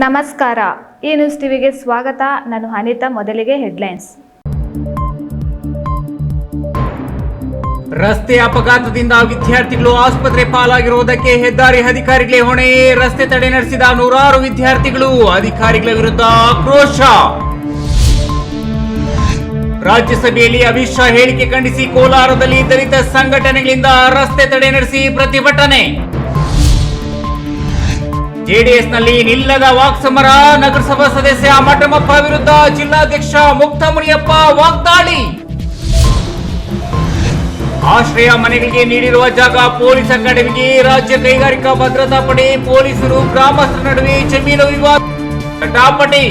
ನಮಸ್ಕಾರ, ಈ ನ್ಯೂಸ್ ಟಿವಿಗೆ ಸ್ವಾಗತ. ನಾನು ಅನಿತಾ. ಮೊದಲಿಗೆ ಹೆಡ್ಲೈನ್ಸ್. ರಸ್ತೆ ಅಪಘಾತದಿಂದ ವಿದ್ಯಾರ್ಥಿಗಳು ಆಸ್ಪತ್ರೆ ಪಾಲಾಗಿರುವುದಕ್ಕೆ ಹೆದ್ದಾರಿ ಅಧಿಕಾರಿಗಳೇ ಹೊಣೆ. ರಸ್ತೆ ತಡೆ ನಡೆಸಿದ ನೂರಾರು ವಿದ್ಯಾರ್ಥಿಗಳು, ಅಧಿಕಾರಿಗಳ ವಿರುದ್ಧ ಆಕ್ರೋಶ. ರಾಜ್ಯಸಭೆಯಲ್ಲಿ ಅಮಿತ್ ಶಾ ಹೇಳಿಕೆ ಖಂಡಿಸಿ ಕೋಲಾರದಲ್ಲಿ ದಲಿತ ಸಂಘಟನೆಗಳಿಂದ ರಸ್ತೆ ತಡೆ ನಡೆಸಿ ಪ್ರತಿಭಟನೆ. ಜೆಡಿಎಸ್ನಲ್ಲಿ ನಿಲ್ಲದ ವಾಕ್ಸಮರ. ನಗರಸಭಾ ಸದಸ್ಯ ಮಠಮಪ್ಪ ವಿರುದ್ಧ ಜಿಲ್ಲಾಧ್ಯಕ್ಷ ಮುಕ್ತ ಮುನಿಯಪ್ಪ ವಾಗ್ದಾಳಿ. ಆಶ್ರಯ ಮನೆಗಳಿಗೆ ನೀಡಿರುವ ಜಾಗ ಪೊಲೀಸ್ ಅಕಾಡೆಮಿಗೆ ರಾಜ್ಯ ಕೈಗಾರಿಕಾ ಭದ್ರತಾ ಪಡೆ ಪೊಲೀಸರು ಗ್ರಾಮಸ್ಥರ ನಡುವೆ ಜಮೀನು ವಿವಾದ ಟಾಪಟಿ.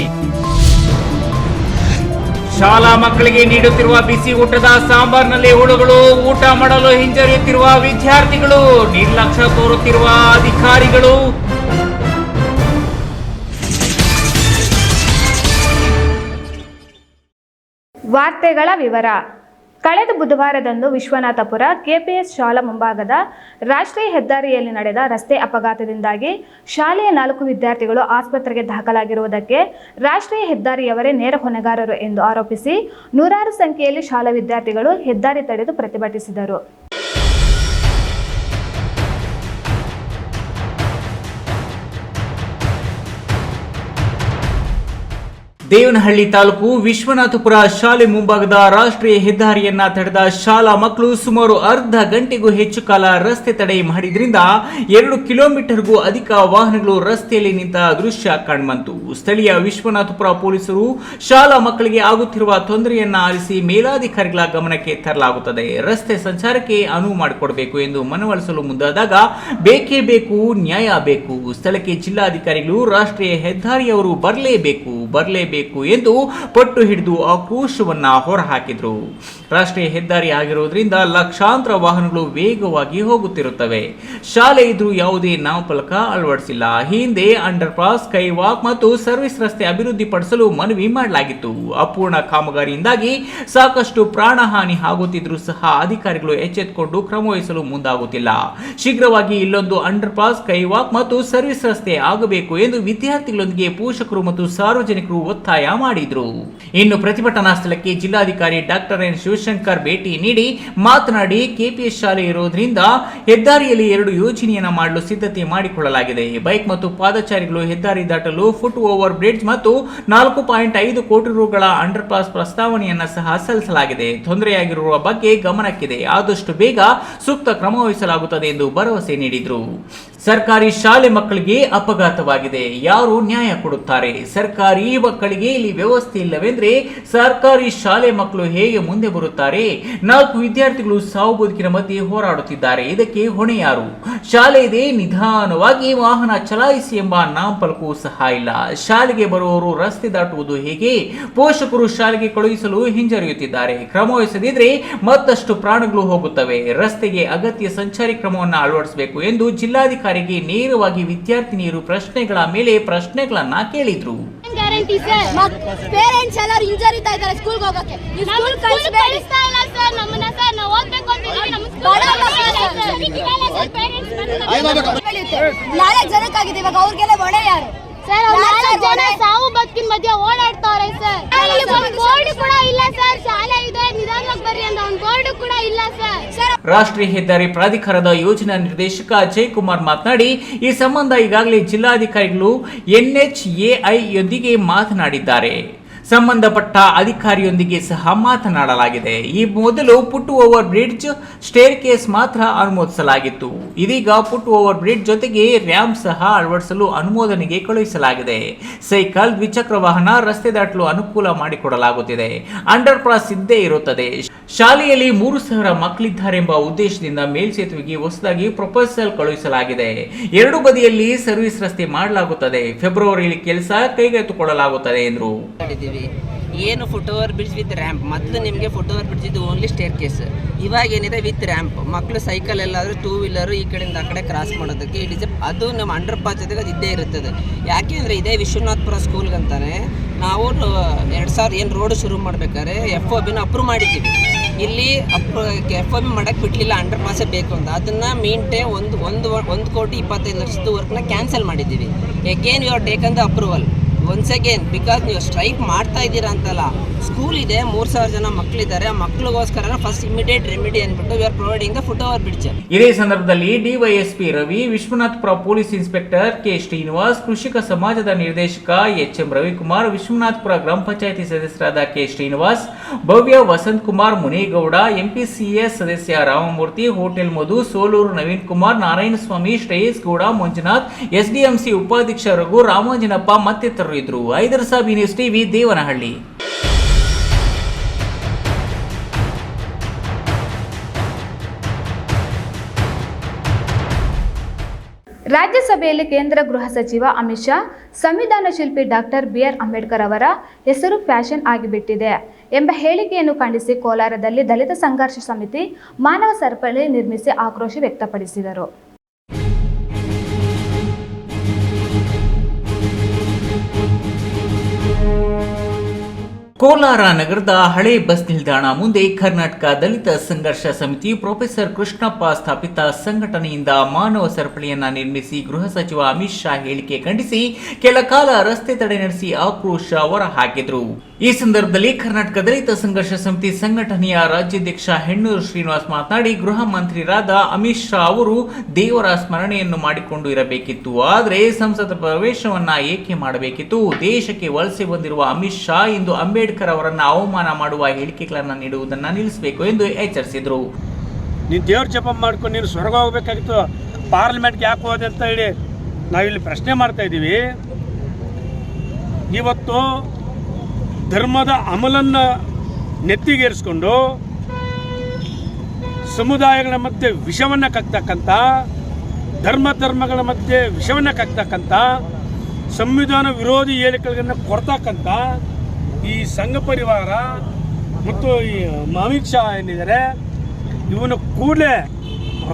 ಶಾಲಾ ಮಕ್ಕಳಿಗೆ ನೀಡುತ್ತಿರುವ ಬಿಸಿ ಊಟದ ಸಾಂಬಾರ್ನಲ್ಲಿ ಹುಳುಗಳು, ಊಟ ಮಾಡಲು ಹಿಂಜರಿಯುತ್ತಿರುವ ವಿದ್ಯಾರ್ಥಿಗಳು, ನಿರ್ಲಕ್ಷ್ಯ ತೋರುತ್ತಿರುವ ಅಧಿಕಾರಿಗಳು. ವಾರ್ತೆಗಳ ವಿವರ. ಕಳೆದ ಬುಧವಾರದಂದು ವಿಶ್ವನಾಥಪುರ ಕೆಪಿಎಸ್ ಶಾಲಾ ಮುಂಭಾಗದ ರಾಷ್ಟ್ರೀಯ ಹೆದ್ದಾರಿಯಲ್ಲಿ ನಡೆದ ರಸ್ತೆ ಅಪಘಾತದಿಂದಾಗಿ ಶಾಲೆಯ 4 ವಿದ್ಯಾರ್ಥಿಗಳು ಆಸ್ಪತ್ರೆಗೆ ದಾಖಲಾಗಿರುವುದಕ್ಕೆ ರಾಷ್ಟ್ರೀಯ ಹೆದ್ದಾರಿಯವರೇ ನೇರ ಹೊಣೆಗಾರರು ಎಂದು ಆರೋಪಿಸಿ ನೂರಾರು ಸಂಖ್ಯೆಯಲ್ಲಿ ಶಾಲಾ ವಿದ್ಯಾರ್ಥಿಗಳು ಹೆದ್ದಾರಿ ತಡೆದು ಪ್ರತಿಭಟಿಸಿದರು. ದೇವನಹಳ್ಳಿ ತಾಲೂಕು ವಿಶ್ವನಾಥಪುರ ಶಾಲೆ ಮುಂಭಾಗದ ರಾಷ್ಟ್ರೀಯ ಹೆದ್ದಾರಿಯನ್ನ ತಡೆದ ಶಾಲಾ ಮಕ್ಕಳು ಸುಮಾರು ಅರ್ಧ ಗಂಟೆಗೂ ಹೆಚ್ಚು ಕಾಲ ರಸ್ತೆ ತಡೆ ಮಾಡಿದ್ರಿಂದ 2 ಕಿಲೋಮೀಟರ್ಗೂ ಅಧಿಕ ವಾಹನಗಳು ರಸ್ತೆಯಲ್ಲಿ ನಿಂತ ದೃಶ್ಯ ಕಂಡುಬಂತು. ಸ್ಥಳೀಯ ವಿಶ್ವನಾಥಪುರ ಪೊಲೀಸರು ಶಾಲಾ ಮಕ್ಕಳಿಗೆ ಆಗುತ್ತಿರುವ ತೊಂದರೆಯನ್ನ ಆಲಿಸಿ ಮೇಲಾಧಿಕಾರಿಗಳ ಗಮನಕ್ಕೆ ತರಲಾಗುತ್ತದೆ, ರಸ್ತೆ ಸಂಚಾರಕ್ಕೆ ಅನುವು ಮಾಡಿಕೊಡಬೇಕು ಎಂದು ಮನವೊಲಿಸಲು ಮುಂದಾದಾಗ ಬೇಕೇ ಬೇಕು, ನ್ಯಾಯ ಬೇಕು, ಸ್ಥಳಕ್ಕೆ ಜಿಲ್ಲಾಧಿಕಾರಿಗಳು ರಾಷ್ಟ್ರೀಯ ಹೆದ್ದಾರಿಯವರು ಬರಲೇಬೇಕು ಎಂದು ಪಟ್ಟು ಹಿಡಿದು ಆಕ್ರೋಶವನ್ನ ಹೊರಹಾಕಿದ್ರು. ರಾಷ್ಟ್ರೀಯ ಹೆದ್ದಾರಿ ಆಗಿರುವುದರಿಂದ ಲಕ್ಷಾಂತರ ವಾಹನಗಳು ವೇಗವಾಗಿ ಹೋಗುತ್ತಿರುತ್ತವೆ. ಶಾಲೆ ಇದ್ರೂ ಯಾವುದೇ ನಾಮಫಲಕ ಅಳವಡಿಸಿಲ್ಲ. ಹಿಂದೆ ಅಂಡರ್ ಪಾಸ್, ಸ್ಕೈ ವಾಕ್ ಮತ್ತು ಸರ್ವಿಸ್ ರಸ್ತೆ ಅಭಿವೃದ್ಧಿಪಡಿಸಲು ಮನವಿ ಮಾಡಲಾಗಿತ್ತು. ಅಪೂರ್ಣ ಕಾಮಗಾರಿಯಿಂದಾಗಿ ಸಾಕಷ್ಟು ಪ್ರಾಣಹಾನಿ ಆಗುತ್ತಿದ್ರೂ ಸಹ ಅಧಿಕಾರಿಗಳು ಎಚ್ಚೆತ್ತುಕೊಂಡು ಕ್ರಮ ವಹಿಸಲು ಮುಂದಾಗುತ್ತಿಲ್ಲ. ಶೀಘ್ರವಾಗಿ ಇಲ್ಲೊಂದು ಅಂಡರ್ ಪಾಸ್, ಸ್ಕೈ ವಾಕ್ ಮತ್ತು ಸರ್ವಿಸ್ ರಸ್ತೆ ಆಗಬೇಕು ಎಂದು ವಿದ್ಯಾರ್ಥಿಗಳೊಂದಿಗೆ ಪೋಷಕರು ಮತ್ತು ಸಾರ್ವಜನಿಕರು ಒತ್ತಾಯ ಮಾಡಿದ್ರು. ಇನ್ನು ಪ್ರತಿಭಟನಾ ಸ್ಥಳಕ್ಕೆ ಜಿಲ್ಲಾಧಿಕಾರಿ ಡಾಕ್ಟರ್ ಎನ್ ಶಿವಶಂಕರ್ ಭೇಟಿ ನೀಡಿ ಮಾತನಾಡಿ, ಕೆಪಿಎಸ್ ಶಾಲೆ ಇರುವುದರಿಂದ ಹೆದ್ದಾರಿಯಲ್ಲಿ 2 ಯೋಜನೆಯನ್ನ ಮಾಡಲು ಸಿದ್ಧತೆ ಮಾಡಿಕೊಳ್ಳಲಾಗಿದೆ. ಬೈಕ್ ಮತ್ತು ಪಾದಚಾರಿಗಳು ಹೆದ್ದಾರಿ ದಾಟಲು ಫುಟ್ ಓವರ್ ಬ್ರಿಡ್ಜ್ ಮತ್ತು 4.5 ಕೋಟಿ ರುಗಳ ಅಂಡರ್ ಪಾಸ್ ಪ್ರಸ್ತಾವನೆಯನ್ನ ಸಹ ಸಲ್ಲಿಸಲಾಗಿದೆ. ತೊಂದರೆಯಾಗಿರುವ ಬಗ್ಗೆ ಗಮನಕ್ಕಿದೆ, ಆದಷ್ಟು ಬೇಗ ಸೂಕ್ತ ಕ್ರಮ ವಹಿಸಲಾಗುತ್ತದೆ ಎಂದು ಭರವಸೆ ನೀಡಿದರು. ಸರ್ಕಾರಿ ಶಾಲೆ ಮಕ್ಕಳಿಗೆ ಅಪಘಾತವಾಗಿದೆ, ಯಾರು ನ್ಯಾಯ ಕೊಡುತ್ತಾರೆ? ಸರ್ಕಾರಿ ಮಕ್ಕಳಿಗೆ ಇಲ್ಲಿ ವ್ಯವಸ್ಥೆ ಇಲ್ಲವೆಂದ್ರೆ ಸರ್ಕಾರಿ ಶಾಲೆ ಮಕ್ಕಳು ಹೇಗೆ ಮುಂದೆ ಬರುತ್ತಾರೆ? 4 ವಿದ್ಯಾರ್ಥಿಗಳು ಸಾವು ಬದುಕಿನ ಮಧ್ಯೆ ಹೋರಾಡುತ್ತಿದ್ದಾರೆ, ಇದಕ್ಕೆ ಹೊಣೆ ಯಾರು? ಶಾಲೆ ಇದೆ, ನಿಧಾನವಾಗಿ ವಾಹನ ಚಲಾಯಿಸಿ ಎಂಬ ನಾಮಫಲಕವೂ ಸಹ ಇಲ್ಲ. ಶಾಲೆಗೆ ಬರುವವರು ರಸ್ತೆ ದಾಟುವುದು ಹೇಗೆ? ಪೋಷಕರು ಶಾಲೆಗೆ ಕಳುಹಿಸಲು ಹಿಂಜರಿಯುತ್ತಿದ್ದಾರೆ. ಕ್ರಮ ವಹಿಸದಿದ್ರೆ ಮತ್ತಷ್ಟು ಪ್ರಾಣಗಳು ಹೋಗುತ್ತವೆ. ರಸ್ತೆಗೆ ಅಗತ್ಯ ಸಂಚಾರಿ ಕ್ರಮವನ್ನು ಅಳವಡಿಸಬೇಕು ಎಂದು ಜಿಲ್ಲಾಧಿಕಾರಿಗೆ ನೇರವಾಗಿ ವಿದ್ಯಾರ್ಥಿನಿಯರು ಪ್ರಶ್ನೆಗಳ ಮೇಲೆ ಪ್ರಶ್ನೆಗಳನ್ನ ಕೇಳಿದ್ರು. ಗ್ಯಾರಂಟಿ ಸರ್, ಪೇರೆಂಟ್ಸ್ ಎಲ್ಲರೂ ಹಿಂಜರಿತಾ ಇದ್ದಾರೆ ಸ್ಕೂಲ್ಗೆ ಹೋಗಕ್ಕೆ. ನೀವು ಸ್ಕೂಲ್ ಕಳಿಸಬೇಡಿ ಸರ್. ನಮ್ಮನ್ನ ಸರ್ ನಾವು ಓದಬೇಕು ಅಂತಿದ್ರೆ ನಮ್ಮ ಸ್ಕೂಲ್ ನಾಳೆ ಜನಕ್ಕಾಗಿದೆ, ಇವಾಗ ಅವ್ರಿಗೆಲ್ಲ ಹೊಣೆ ಯಾರು ಸರ್? ಜನ ಸಾವು ಬದುಕಿನ ಮಧ್ಯೆ ಓಡಾಡ್ತಾರೆ ಸರ್. ಒಂದು ಬೋರ್ಡ್ ಕೂಡ ಇಲ್ಲ ಸರ್. ಶಾಲೆ ಇದೆ, ನಿಧಾನವಾಗಿ ಬರ್ರಿ ಅಂತ ಒಂದು ಬೋರ್ಡ್ ಕೂಡ ಇಲ್ಲ ಸರ್. ರಾಷ್ಟ್ರೀಯ ಹೆದ್ದಾರಿ ಪ್ರಾಧಿಕಾರದ ಯೋಜನಾ ನಿರ್ದೇಶಕ ಜಯಕುಮಾರ್ ಮಾತನಾಡಿ, ಈ ಸಂಬಂಧ ಈಗಾಗಲೇ ಜಿಲ್ಲಾಧಿಕಾರಿಗಳು NHAI ಯೊಂದಿಗೆ ಮಾತನಾಡಿದ್ದಾರೆ. ಸಂಬಂಧಪಟ್ಟ ಅಧಿಕಾರಿಯೊಂದಿಗೆ ಸಹ ಮಾತನಾಡಲಾಗಿದೆ. ಈ ಮೊದಲು foot over bridge, stair case ಮಾತ್ರ ಅನುಮೋದಿಸಲಾಗಿತ್ತು. ಇದೀಗ ಫುಟ್ ಓವರ್ ಬ್ರಿಡ್ಜ್ ಜೊತೆಗೆ ರ್ಯಾಂಪ್ ಸಹ ಅಳವಡಿಸಲು ಅನುಮೋದನೆಗೆ ಕಳುಹಿಸಲಾಗಿದೆ. ಸೈಕಲ್, ದ್ವಿಚಕ್ರ ವಾಹನ ರಸ್ತೆ ದಾಟಲು ಅನುಕೂಲ ಮಾಡಿಕೊಡಲಾಗುತ್ತಿದೆ. ಅಂಡರ್ ಪಾಸ್ ಇದ್ದೇ ಇರುತ್ತದೆ. ಶಾಲೆಯಲ್ಲಿ 3,000 ಮಕ್ಕಳಿದ್ದಾರೆಂಬ ಉದ್ದೇಶದಿಂದ ಮೇಲ್ಸೇತುವೆಗೆ ಹೊಸದಾಗಿ ಪ್ರಪೋಸಲ್ ಕಳುಹಿಸಲಾಗಿದೆ. 2 ಬದಿಯಲ್ಲಿ ಸರ್ವಿಸ್ ರಸ್ತೆ ಮಾಡಲಾಗುತ್ತದೆ. ಫೆಬ್ರವರಿಯಲ್ಲಿ ಕೆಲಸ ಕೈಗೆತ್ತಿಕೊಳ್ಳಲಾಗುತ್ತದೆ ಎಂದರು. ಏನು foot over bridge with ramp. ಮೊದಲು ನಿಮಗೆ ಫುಟ್ ಓವರ್ ಬ್ರಿಡ್ಜ್ ಇದು ಓನ್ಲಿ ಸ್ಟೇರ್ ಕೇಸ್. ಇವಾಗ ಏನಿದೆ ವಿತ್ ರ್ಯಾಂಪ್. ಮಕ್ಕಳು ಸೈಕಲ್ ಎಲ್ಲಾದರೂ 2 ವೀಲರು ಈ ಕಡೆಯಿಂದ ಆ ಕಡೆ ಕ್ರಾಸ್ ಮಾಡೋದಕ್ಕೆ ಅದು ನಮ್ಮ ಅಂಡರ್ ಪಾಸ್ ಜೊತೆಗೆ ಅದು ಇದ್ದೇ ಇರುತ್ತದೆ. ಯಾಕೆ ಅಂದರೆ ಇದೇ ವಿಶ್ವನಾಥಪುರ ಸ್ಕೂಲ್ಗಂತಾನೆ ನಾವು 2000 ಏನು ರೋಡ್ ಶುರು ಮಾಡ್ಬೇಕಾದ್ರೆ FOB ಅಪ್ರೂವ್ ಮಾಡಿದ್ದೀವಿ. ಇಲ್ಲಿ FOB ಮಾಡೋಕ್ಕೆ ಬಿಡಲಿಲ್ಲ, 100% ಬೇಕು ಅಂತ. ಅದನ್ನು ಮೀನ್ಟೆ 1,25,00,000 ವರ್ಕ್ನ ಕ್ಯಾನ್ಸಲ್ ಮಾಡಿದ್ದೀವಿ. Again you are taken the approval once again, because ನೀವು ಸ್ಟ್ರೈಕ್ ಮಾಡ್ತಾ ಇದ್ದೀರಾ ಅಂತಲ್ಲ. ಸ್ಕೂಲ್ ಇದೆ, 3,000 ಜನ ಮಕ್ಕಳಿದ್ದಾರೆ. ಆ ಮಕ್ಕಳಿಗೋಸ್ಕರ ಫಸ್ಟ್ ಇಮಿಡಿಯೇಟ್ ರೆಮಿಡಿ ಅಂದ್ಬಿಟ್ಟು we are providing the foot over bridge. ಇದೇ ಸಂದರ್ಭದಲ್ಲಿ DYSP Ravi, Vishwanathapura police inspector K Srinivas, ಕೃಷಿಕ ಸಮಾಜದ ನಿರ್ದೇಶಕ HM ರವಿಕುಮಾರ್, ವಿಶ್ವನಾಥಪುರ ಗ್ರಾಮ ಪಂಚಾಯಿತಿ ಸದಸ್ಯರಾದ ಕೆ ಶ್ರೀನಿವಾಸ್, ಭವ್ಯ, ವಸಂತ್ ಕುಮಾರ್, ಮುನೇಗೌಡ, MPCS ಸದಸ್ಯ ರಾಮಮೂರ್ತಿ, ಹೋಟೆಲ್ ಮಧು, ಸೋಲೂರು ನವೀನ್ ಕುಮಾರ್, ನಾರಾಯಣಸ್ವಾಮಿ, ಶ್ರೇಯಸ್ ಗೌಡ, ಮಂಜುನಾಥ್, SDMC ಉಪಾಧ್ಯಕ್ಷ ರಘು, ರಾಮಾಂಜನಪ್ಪ ಮತ್ತಿತರರು ಇದ್ರು. ಐದರ್ ಸಾಬಿ ನ್ಯೂಸ್ ಟಿವಿ, ದೇವನಹಳ್ಳಿ. ರಾಜ್ಯಸಭೆಯಲ್ಲಿ ಕೇಂದ್ರ ಗೃಹ ಸಚಿವ ಅಮಿತ್ ಶಾ, ಸಂವಿಧಾನ ಶಿಲ್ಪಿ ಡಾಕ್ಟರ್ BR ಅಂಬೇಡ್ಕರ್ ಅವರ ಹೆಸರು ಫ್ಯಾಷನ್ ಆಗಿಬಿಟ್ಟಿದೆ ಎಂಬ ಹೇಳಿಕೆಯನ್ನು ಖಂಡಿಸಿ ಕೋಲಾರದಲ್ಲಿ ದಲಿತ ಸಂಘರ್ಷ ಸಮಿತಿ ಮಾನವ ಸರಪಳಿ ನಿರ್ಮಿಸಿ ಆಕ್ರೋಶ ವ್ಯಕ್ತಪಡಿಸಿದರು. ಕೋಲಾರ ನಗರದ ಹಳೆ ಬಸ್ ನಿಲ್ದಾಣ ಮುಂದೆ ಕರ್ನಾಟಕ ದಲಿತ ಸಂಘರ್ಷ ಸಮಿತಿ ಪ್ರೊಫೆಸರ್ ಕೃಷ್ಣಪ್ಪ ಸ್ಥಾಪಿತ ಸಂಘಟನೆಯಿಂದ ಮಾನವ ಸರಪಳಿಯನ್ನ ನಿರ್ಮಿಸಿ ಗೃಹ ಸಚಿವ ಅಮಿತ್ ಶಾ ಹೇಳಿಕೆ ಖಂಡಿಸಿ ಕೆಲ ಕಾಲ ರಸ್ತೆ ತಡೆ ನಡೆಸಿ ಆಕ್ರೋಶ ಹೊರಹಾಕಿದ್ರು. ಈ ಸಂದರ್ಭದಲ್ಲಿ ಕರ್ನಾಟಕ ದಲಿತ ಸಂಘರ್ಷ ಸಮಿತಿ ಸಂಘಟನೆಯ ರಾಜ್ಯಾಧ್ಯಕ್ಷ ಹೆಣ್ಣೂರು ಶ್ರೀನಿವಾಸ್ ಮಾತನಾಡಿ, ಗೃಹ ಮಂತ್ರಿರಾದ ಅಮಿತ್ ಶಾ ಅವರು ದೇವರ ಸ್ಮರಣೆಯನ್ನು ಮಾಡಿಕೊಂಡು ಇರಬೇಕಿತ್ತು, ಆದರೆ ಸಂಸದ ಪ್ರವೇಶವನ್ನ ಏಕೆ ಮಾಡಬೇಕಿತ್ತು? ದೇಶಕ್ಕೆ ವಲಸೆ ಬಂದಿರುವ ಅಮಿತ್ ಶಾ ಇಂದು ಅಂಬೇಡ್ಕರ್ ಅವರನ್ನ ಅವಮಾನ ಮಾಡುವ ಹೇಳಿಕೆಗಳನ್ನು ನೀಡುವುದನ್ನು ನಿಲ್ಲಿಸಬೇಕು ಎಂದು ಎಚ್ಚರಿಸಿದರು. ನೀನು ದೇವ್ರ ಜಪ ಮಾಡ್ಕೊಂಡು ನೀನು ಸ್ವರ್ಗ ಹೋಗ್ಬೇಕಾಗಿತ್ತು, ಪಾರ್ಲಿಮೆಂಟ್ಗೆ ಯಾಕೆ ಹೋದೆ ಅಂತ ಹೇಳಿ ನಾವಿಲ್ಲಿ ಪ್ರಶ್ನೆ ಮಾಡ್ತಾ ಇದ್ದೀವಿ. ಇವತ್ತು ಧರ್ಮದ ಅಮಲನ್ನು ನೆತ್ತಿಗೇರಿಸ್ಕೊಂಡು ಸಮುದಾಯಗಳ ಮಧ್ಯೆ ವಿಷವನ್ನು ಕಕ್ತಕ್ಕಂಥ, ಧರ್ಮಗಳ ಮಧ್ಯೆ ವಿಷವನ್ನು ಕಕ್ತಕ್ಕಂಥ, ಸಂವಿಧಾನ ವಿರೋಧಿ ಹೇಳಿಕೆಗಳನ್ನು ಕೊಡ್ತಕ್ಕಂಥ ಈ ಸಂಘ ಪರಿವಾರ ಮತ್ತು ಈ ಅಮಿತ್ ಶಾ ಏನಿದ್ದಾರೆ, ಇವನು ಕೂಡಲೇ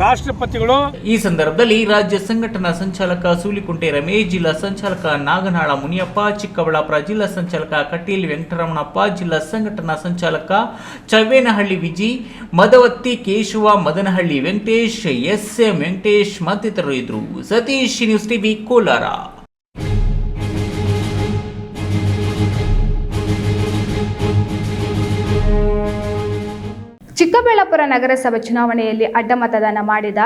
ರಾಷ್ಟ್ರಪತಿಗಳು. ಈ ಸಂದರ್ಭದಲ್ಲಿ ರಾಜ್ಯ ಸಂಘಟನಾ ಸಂಚಾಲಕ ಸೂಲಿಕುಂಟೆ ರಮೇಶ್, ಜಿಲ್ಲಾ ಸಂಚಾಲಕ ನಾಗನಾಳ ಮುನಿಯಪ್ಪ, ಚಿಕ್ಕಬಳ್ಳಾಪುರ ಜಿಲ್ಲಾ ಸಂಚಾಲಕ ಕಟೀಲ್ ವೆಂಕಟರಮಣಪ್ಪ, ಜಿಲ್ಲಾ ಸಂಘಟನಾ ಸಂಚಾಲಕ ಚವ್ವೇನಹಳ್ಳಿ ವಿಜಿ, ಮದವತ್ತಿ ಕೇಶವ, ಮದನಹಳ್ಳಿ ವೆಂಕಟೇಶ್, SM ವೆಂಕಟೇಶ್ ಮತ್ತಿತರರು ಇದ್ರು. Satish, news TV, Kolar. ಚಿಕ್ಕಬಳ್ಳಾಪುರ ನಗರಸಭೆ ಚುನಾವಣೆಯಲ್ಲಿ ಅಡ್ಡ ಮತದಾನ ಮಾಡಿದ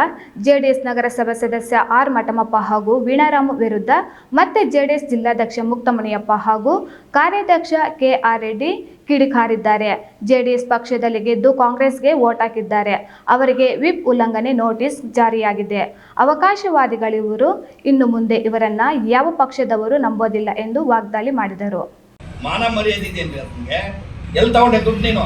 JDS ನಗರಸಭಾ ಸದಸ್ಯ R ಮಠಮಪ್ಪ ಹಾಗೂ ವೀಣಾರಾಮ್ ವಿರುದ್ಧ ಮತ್ತೆ JDS ಜಿಲ್ಲಾಧ್ಯಕ್ಷ ಮುಕ್ತಮುನಿಯಪ್ಪ ಹಾಗೂ ಕಾರ್ಯಾಧ್ಯಕ್ಷ KR ರೆಡ್ಡಿ ಕಿಡಿಕಾರಿದ್ದಾರೆ. JDS ಪಕ್ಷದಲ್ಲಿ ಗೆದ್ದು ಕಾಂಗ್ರೆಸ್ಗೆ ವೋಟ್ ಹಾಕಿದ್ದಾರೆ. ಅವರಿಗೆ ವಿಪ್ ಉಲ್ಲಂಘನೆ ನೋಟಿಸ್ ಜಾರಿಯಾಗಿದೆ. ಅವಕಾಶವಾದಿಗಳಿವರು ಇನ್ನು ಮುಂದೆ ಇವರನ್ನ ಯಾವ ಪಕ್ಷದವರು ನಂಬೋದಿಲ್ಲ ಎಂದು ವಾಗ್ದಾಳಿ ಮಾಡಿದರು. ಮಾನ ಮರ್ಯಾದೆ ಎಲ್ಲಿ ತಗೊಂಡೆ ದುಡ್ಡು ನೀನು?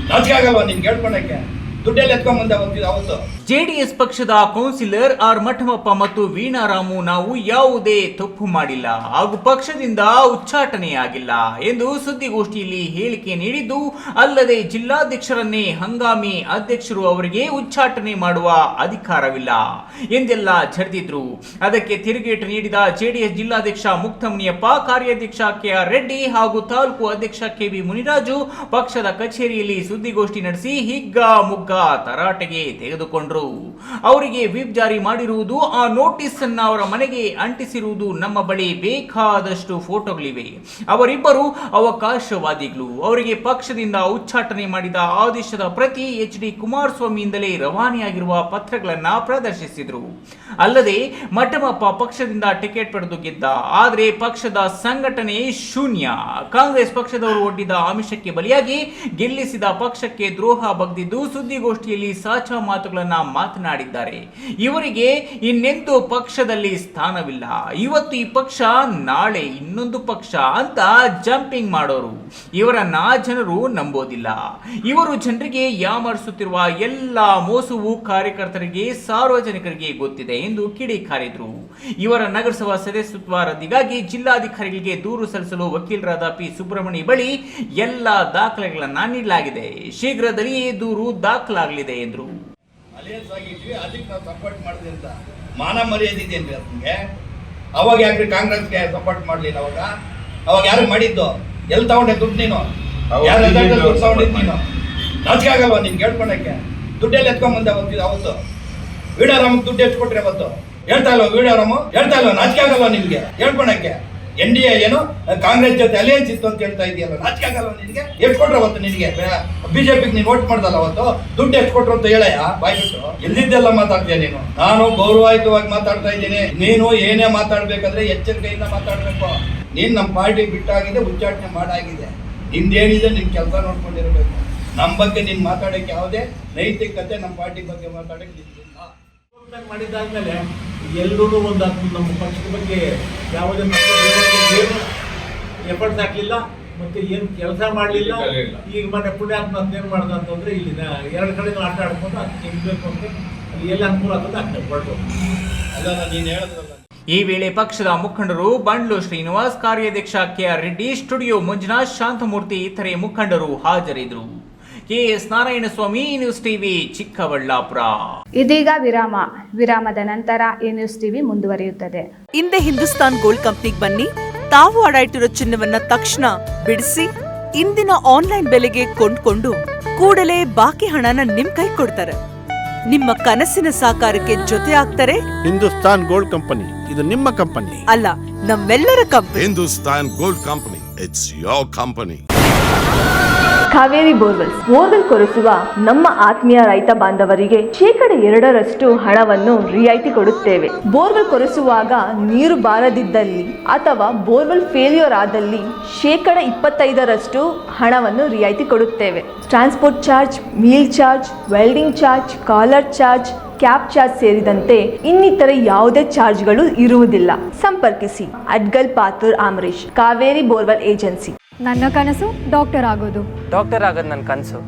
ನಾಚಿಕೆ ಆಗಲ್ವಾ ನಿನ್ಗೆ ಹೇಳ್ಕೊಳಕ್ಕೆ? ದುಡ್ಡೆಲ್ಲ ಎತ್ಕೊಂಡ್ ಬಂದೆ ಅವತ್ತು. JDS ಪಕ್ಷದ ಕೌನ್ಸಿಲರ್ R ಮಠಮಪ್ಪ ಮತ್ತು ವೀಣಾರಾಮು ನಾವು ಯಾವುದೇ ತಪ್ಪು ಮಾಡಿಲ್ಲ ಹಾಗೂ ಪಕ್ಷದಿಂದ ಉಚ್ಚಾಟನೆಯಾಗಿಲ್ಲ ಎಂದು ಸುದ್ದಿಗೋಷ್ಠಿಯಲ್ಲಿ ಹೇಳಿಕೆ ನೀಡಿದ್ದು, ಅಲ್ಲದೆ ಜಿಲ್ಲಾಧ್ಯಕ್ಷರನ್ನೇ ಹಂಗಾಮಿ ಅಧ್ಯಕ್ಷರು ಅವರಿಗೆ ಉಚ್ಚಾಟನೆ ಮಾಡುವ ಅಧಿಕಾರವಿಲ್ಲ ಎಂದೆಲ್ಲ ಝರಿದಿದ್ರು. ಅದಕ್ಕೆ ತಿರುಗೇಟು ನೀಡಿದ JDS ಜಿಲ್ಲಾಧ್ಯಕ್ಷ ಮುಕ್ತಮುನಿಯಪ್ಪ, ಕಾರ್ಯಾಧ್ಯಕ್ಷ KR ರೆಡ್ಡಿ ಹಾಗೂ ತಾಲೂಕು ಅಧ್ಯಕ್ಷ KB ಮುನಿರಾಜು ಪಕ್ಷದ ಕಚೇರಿಯಲ್ಲಿ ಸುದ್ದಿಗೋಷ್ಠಿ ನಡೆಸಿ ಹಿಗ್ಗ ಮುಗ್ಗ ತರಾಟೆಗೆ ತೆಗೆದುಕೊಂಡರು. ಅವರಿಗೆ ವಿಪ್ ಜಾರಿ ಮಾಡಿರುವುದು, ಆ ನೋಟಿಸ್ ಅನ್ನ ಅವರ ಮನೆಗೆ ಅಂಟಿಸಿರುವುದು ನಮ್ಮ ಬಳಿ ಬೇಕಾದಷ್ಟು ಫೋಟೋಗಳಿವೆ. ಅವರಿಬ್ಬರು ಅವಕಾಶವಾದಿಗಳು. ಅವರಿಗೆ ಪಕ್ಷದಿಂದ ಉಚ್ಚಾಟನೆ ಮಾಡಿದ ಆದೇಶದ ಪ್ರತಿ HD ಕುಮಾರಸ್ವಾಮಿಯಿಂದಲೇ ರವಾನೆಯಾಗಿರುವ ಪತ್ರಗಳನ್ನ ಪ್ರದರ್ಶಿಸಿದರು. ಅಲ್ಲದೆ ಮಠಮಪ್ಪ ಪಕ್ಷದಿಂದ ಟಿಕೆಟ್ ಪಡೆದು ಗೆದ್ದ, ಆದರೆ ಪಕ್ಷದ ಸಂಘಟನೆ ಶೂನ್ಯ. ಕಾಂಗ್ರೆಸ್ ಪಕ್ಷದವರು ಒಡ್ಡಿದ ಆಮಿಷಕ್ಕೆ ಬಲಿಯಾಗಿ ಗೆಲ್ಲಿಸಿದ ಪಕ್ಷಕ್ಕೆ ದ್ರೋಹ ಬಗ್ದಿದ್ದು ಸುದ್ದಿಗೋಷ್ಠಿಯಲ್ಲಿ ಸಾಚಾ ಮಾತುಗಳನ್ನ ಮಾತನಾಡಿದ್ದಾರೆ. ಇವರಿಗೆ ಇನ್ನೆಂದೂ ಪಕ್ಷದಲ್ಲಿ ಸ್ಥಾನವಿಲ್ಲ. ಇವತ್ತು ಈ ಪಕ್ಷ, ನಾಳೆ ಇನ್ನೊಂದು ಪಕ್ಷ ಅಂತ ಜಂಪಿಂಗ್ ಮಾಡೋರು. ಇವರನ್ನ ಜನರು ನಂಬೋದಿಲ್ಲ. ಇವರು ಜನರಿಗೆ ಯಾಮರಿಸುತ್ತಿರುವ ಎಲ್ಲ ಮೋಸವು ಕಾರ್ಯಕರ್ತರಿಗೆ, ಸಾರ್ವಜನಿಕರಿಗೆ ಗೊತ್ತಿದೆ ಎಂದು ಕಿಡಿಕಾರಿದ್ರು. ಇವರ ನಗರಸಭಾ ಸದಸ್ಯತ್ವ ರದ್ದಿಗಾಗಿ ಜಿಲ್ಲಾಧಿಕಾರಿಗಳಿಗೆ ದೂರು ಸಲ್ಲಿಸಲು ವಕೀಲರಾದ P ಸುಬ್ರಹ್ಮಣಿ ಬಳಿ ಎಲ್ಲ ದಾಖಲೆಗಳನ್ನ ನೀಡಲಾಗಿದೆ. ಶೀಘ್ರದಲ್ಲಿಯೇ ದೂರು ದಾಖಲಾಗಲಿದೆ ಎಂದರು. ಅಲಿಯನ್ಸ್ ಆಗಿದ್ವಿ, ಅದಕ್ಕೆ ನಾವು ಸಪೋರ್ಟ್ ಮಾಡಿದೆ ಅಂತ ಮಾನ ಮರ್ಯಾದೆ ಇದೆಯೇನ್ರಿ? ಅದಕ್ಕೆ ಅವಾಗ ಯಾಕ್ರಿ ಕಾಂಗ್ರೆಸ್ಗೆ ಸಪೋರ್ಟ್ ಮಾಡಲಿಲ್ಲ? ಅವಾಗ ಯಾರು ಮಾಡಿದ್ದು? ಎಲ್ಲಿ ತಗೊಂಡೆ ದುಡ್ಡು ನೀನು? ಯಾರು ದುಡ್ಡು ತಗೊಂಡಿದ್ದು ನೀನು? ನಾಚಿಕೆ ಆಗಲ್ವಾ ನಿನ್ಗೆ ಹೇಳ್ಕೊಳಕ್ಕೆ? ದುಡ್ಡೆಲ್ಲಿ ಎತ್ಕೊಂಡ್ಬಂದೆ ಅವತ್ತು ವೀಣಾರಾಮಕ್ಕೆ ದುಡ್ಡು ಎಷ್ಟು ಕೊಟ್ರಿ ಅವತ್ತು? ಹೇಳ್ತಾ ಇಲ್ವ ವೀಣಾರಾಮು? ಹೇಳ್ತಾ ಇಲ್ವ? ನಾಚಿಕೆ ಆಗಲ್ವಾ ನಿನ್ಗೆ ಹೇಳ್ಕೊಳಕ್ಕೆ? NDA ಏನು ಕಾಂಗ್ರೆಸ್ ಜೊತೆ ಅಲಿಯನ್ಸ್ ಇತ್ತು ಅಂತ ಹೇಳ್ತಾ ಇದೆಯಲ್ಲ, ನಾಚಿಕೆ ಆಗಲ್ವ ನಿನಗೆ? ಎಷ್ಟು ಕೊಟ್ರು ಅವತ್ತು ನಿನಗೆ? ಬಿಜೆಪಿಗೆ ನೀನು ವೋಟ್ ಮಾಡ್ದಲ್ಲ ಅವತ್ತು, ದುಡ್ಡು ಎಷ್ಟು ಕೊಟ್ರು ಅಂತ ಹೇಳಯ್ಯ ಬಾಯ್ಬಿಟ್ಟು. ಎಲ್ಲಿದ್ದೆಲ್ಲ ಮಾತಾಡ್ತೀಯ ನೀನು? ನಾನು ಗೌರವಯುತವಾಗಿ ಮಾತಾಡ್ತಾ ಇದ್ದೀನಿ. ನೀನು ಏನೇ ಮಾತಾಡ್ಬೇಕಾದ್ರೆ ಎಚ್ಚರಿಕೆಯಿಂದ ಮಾತಾಡ್ಬೇಕು. ನೀನ್ ನಮ್ಮ ಪಾರ್ಟಿ ಬಿಟ್ಟಾಗಿದೆ, ಉಚ್ಚಾಟನೆ ಮಾಡಾಗಿದೆ. ನಿಂದೇನಿದೆ ನಿನ್ ಕೆಲಸ ನೋಡ್ಕೊಂಡಿರ್ಬೇಕು. ನಮ್ಮ ಬಗ್ಗೆ ನೀನ್ ಮಾತಾಡಕ್ಕೆ ಯಾವುದೇ ನೈತಿಕತೆ ನಮ್ಮ ಪಾರ್ಟಿ ಬಗ್ಗೆ ಮಾತಾಡಕ್ಕೆ ನಿಂತಿಲ್ಲ. ಮಾಡಿದ್ದಾದ್ಮೇಲೆ ಎಲ್ಲರೂ ಒಂದು ನಮ್ಮ ಪಕ್ಷದ ಬಗ್ಗೆ ಯಾವುದೇ ಎಫರ್ಟ್ಸ್ ಹಾಕಲಿಲ್ಲ, ಮತ್ತೆ ಏನು ಕೆಲಸ ಮಾಡಲಿಲ್ಲ. ಈಗ ಮೊನ್ನೆ ಪುಣ್ಯಾತ್ಮ ಏನು ಮಾಡ್ದ ಅಂತಂದ್ರೆ ಇಲ್ಲಿ 2 ಕಡೆ ಆಟ ಆಡ್ಕೊಂಡು ಅದು ನಿಲ್ಬೇಕು ಅಂದ್ರೆ ಅಲ್ಲಿ ಎಲ್ಲ ಅನುಕೂಲ ಆಗ್ತದೆ ಅಷ್ಟೇ ಕೊಡ್ಬೋದು. ಅಲ್ಲ ನೀನು ಹೇಳಿದ್ರಲ್ಲ. ಈ ವೇಳೆ ಪಕ್ಷದ ಮುಖಂಡರು ಬಂಡ್ಲು ಶ್ರೀನಿವಾಸ್, ಕಾರ್ಯಾಧ್ಯಕ್ಷ KR ರೆಡ್ಡಿ, ಸ್ಟುಡಿಯೋ ಮಂಜುನಾಥ್, ಶಾಂತಮೂರ್ತಿ ಇತರೆ ಮುಖಂಡರು ಹಾಜರಿದ್ದರು. KS Narayanaswamy, news TV, Chikkaballapura. ಇದೀಗ ವಿರಾಮದ ನಂತರ ಈ ನ್ಯೂಸ್ ಟಿವಿ ಮುಂದುವರಿಯುತ್ತದೆ. ಹಿಂದೆ ಹಿಂದೂಸ್ತಾನ್ ಗೋಲ್ಡ್ ಕಂಪ್ನಿಗೆ ಬನ್ನಿ. ತಾವು ಅಡ ಇಟ್ಟಿರೋ ಚಿನ್ನವನ್ನ ತಕ್ಷಣ ಬಿಡಿಸಿ ಇಂದಿನ ಆನ್ಲೈನ್ ಬೆಲೆಗೆ ಕೊಂಡ್ಕೊಂಡು ಕೂಡಲೇ ಬಾಕಿ ಹಣನ ನಿಮ್ ಕೈ ಕೊಡ್ತಾರೆ. ನಿಮ್ಮ ಕನಸಿನ ಸಾಕಾರಕ್ಕೆ ಜೊತೆ ಆಗ್ತಾರೆ. ಹಿಂದೂಸ್ತಾನ್ ಗೋಲ್ಡ್ ಕಂಪನಿ, ಇದು ನಿಮ್ಮ ಕಂಪನಿ ಅಲ್ಲ, ನಮ್ಮೆಲ್ಲರ company. Hindustan gold company, it's your company. Kaveri borewell ಕೊರೆಸುವ ನಮ್ಮ ಆತ್ಮೀಯ ರೈತ ಬಾಂಧವರಿಗೆ 2% ಹಣವನ್ನು ರಿಯಾಯಿತಿ ಕೊಡುತ್ತೇವೆ. ಬೋರ್ವೆಲ್ ಕೊರೆಸುವಾಗ ನೀರು ಬಾರದಿದ್ದಲ್ಲಿ ಅಥವಾ ಬೋರ್ವೆಲ್ ಫೇಲ್ಯೂರ್ ಆದಲ್ಲಿ 25% ಹಣವನ್ನು ರಿಯಾಯಿತಿ ಕೊಡುತ್ತೇವೆ. Transport charge, meal charge, welding charge, collar charge, cab charge ಸೇರಿದಂತೆ ಇನ್ನಿತರೆ ಯಾವುದೇ ಚಾರ್ಜ್ಗಳು ಇರುವುದಿಲ್ಲ. ಸಂಪರ್ಕಿಸಿ ಅಡ್ಗಲ್ ಪಾತೂರ್ ಆಮರೇಶ್, ಕಾವೇರಿ ಬೋರ್ವೆಲ್ ಏಜೆನ್ಸಿ. ನನ್ನ ಕನಸು ಡಾಕ್ಟರ್ ಆಗೋದು. ಡಾಕ್ಟರ್ ಆಗೋದು ನನ್ನ ಕನಸು.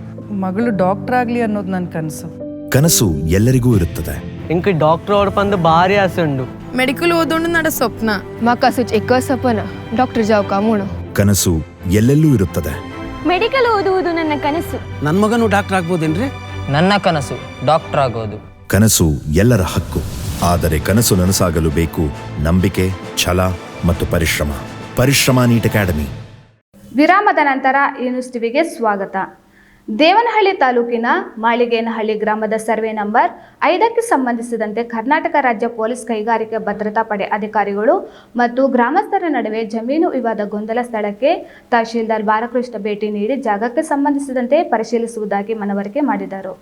ಮಗಳು ಡಾಕ್ಟರ್ ಆಗ್ಲಿ ಅನ್ನೋದು ನನ್ನ ಕನಸು. ಕನಸು ಎಲ್ಲರಿಗೂ ಇರುತ್ತದೆ. ಇಂಕ ಡಾಕ್ಟರ್ ಅವ್ರ ಬಂದು ಭಾರಿ ಆಸೆ ಉಂಡು. ಮೆಡಿಕಲ್ ಓದೋಣ ನಡ ಸ್ವಪ್ನ. ಮಕ್ಕಸು ಚಿಕ್ಕ ಸಪನ ಡಾಕ್ಟರ್ ಜಾವ್ ಕಾಮೂಣ. ಕನಸು ಎಲ್ಲೆಲ್ಲೂ ಇರುತ್ತದೆ. ಮೆಡಿಕಲ್ ಓದುವುದು ನನ್ನ ಕನಸು. ನನ್ನ ಮಗನು ಡಾಕ್ಟರ್ ಆಗ್ಬೋದೇನ್ರಿ? ನನ್ನ ಕನಸು ಡಾಕ್ಟರ್ ಆಗೋದು. ಕನಸು ಎಲ್ಲರ ಹಕ್ಕು, ಆದರೆ ಕನಸು ನನಸಾಗಲು ಬೇಕು ನಂಬಿಕೆ, ಛಲ ಮತ್ತು ಪರಿಶ್ರಮ. Neat academy. ವಿರಾಮದ ನಂತರ ಈ ನ್ಯೂಸ್ ಟಿವಿಗೆ ಸ್ವಾಗತ. ದೇವನಹಳ್ಳಿ ತಾಲೂಕಿನ ಮಾಳಿಗೇನಹಳ್ಳಿ ಗ್ರಾಮದ ಸರ್ವೆ ನಂಬರ್ 5ಕ್ಕೆ ಸಂಬಂಧಿಸಿದಂತೆ ಕರ್ನಾಟಕ ರಾಜ್ಯ ಪೊಲೀಸ್ ಕೈಗಾರಿಕೆ ಭದ್ರತಾ ಪಡೆ ಅಧಿಕಾರಿಗಳು ಮತ್ತು ಗ್ರಾಮಸ್ಥರ ನಡುವೆ ಜಮೀನು ವಿವಾದ ಗೊಂದಲ ಸ್ಥಳಕ್ಕೆ ತಹಶೀಲ್ದಾರ್ ಬಾಲಕೃಷ್ಣ ಭೇಟಿ ನೀಡಿ ಜಾಗಕ್ಕೆ ಸಂಬಂಧಿಸಿದಂತೆ ಪರಿಶೀಲಿಸುವುದಾಗಿ ಮನವರಿಕೆ ಮಾಡಿದರು.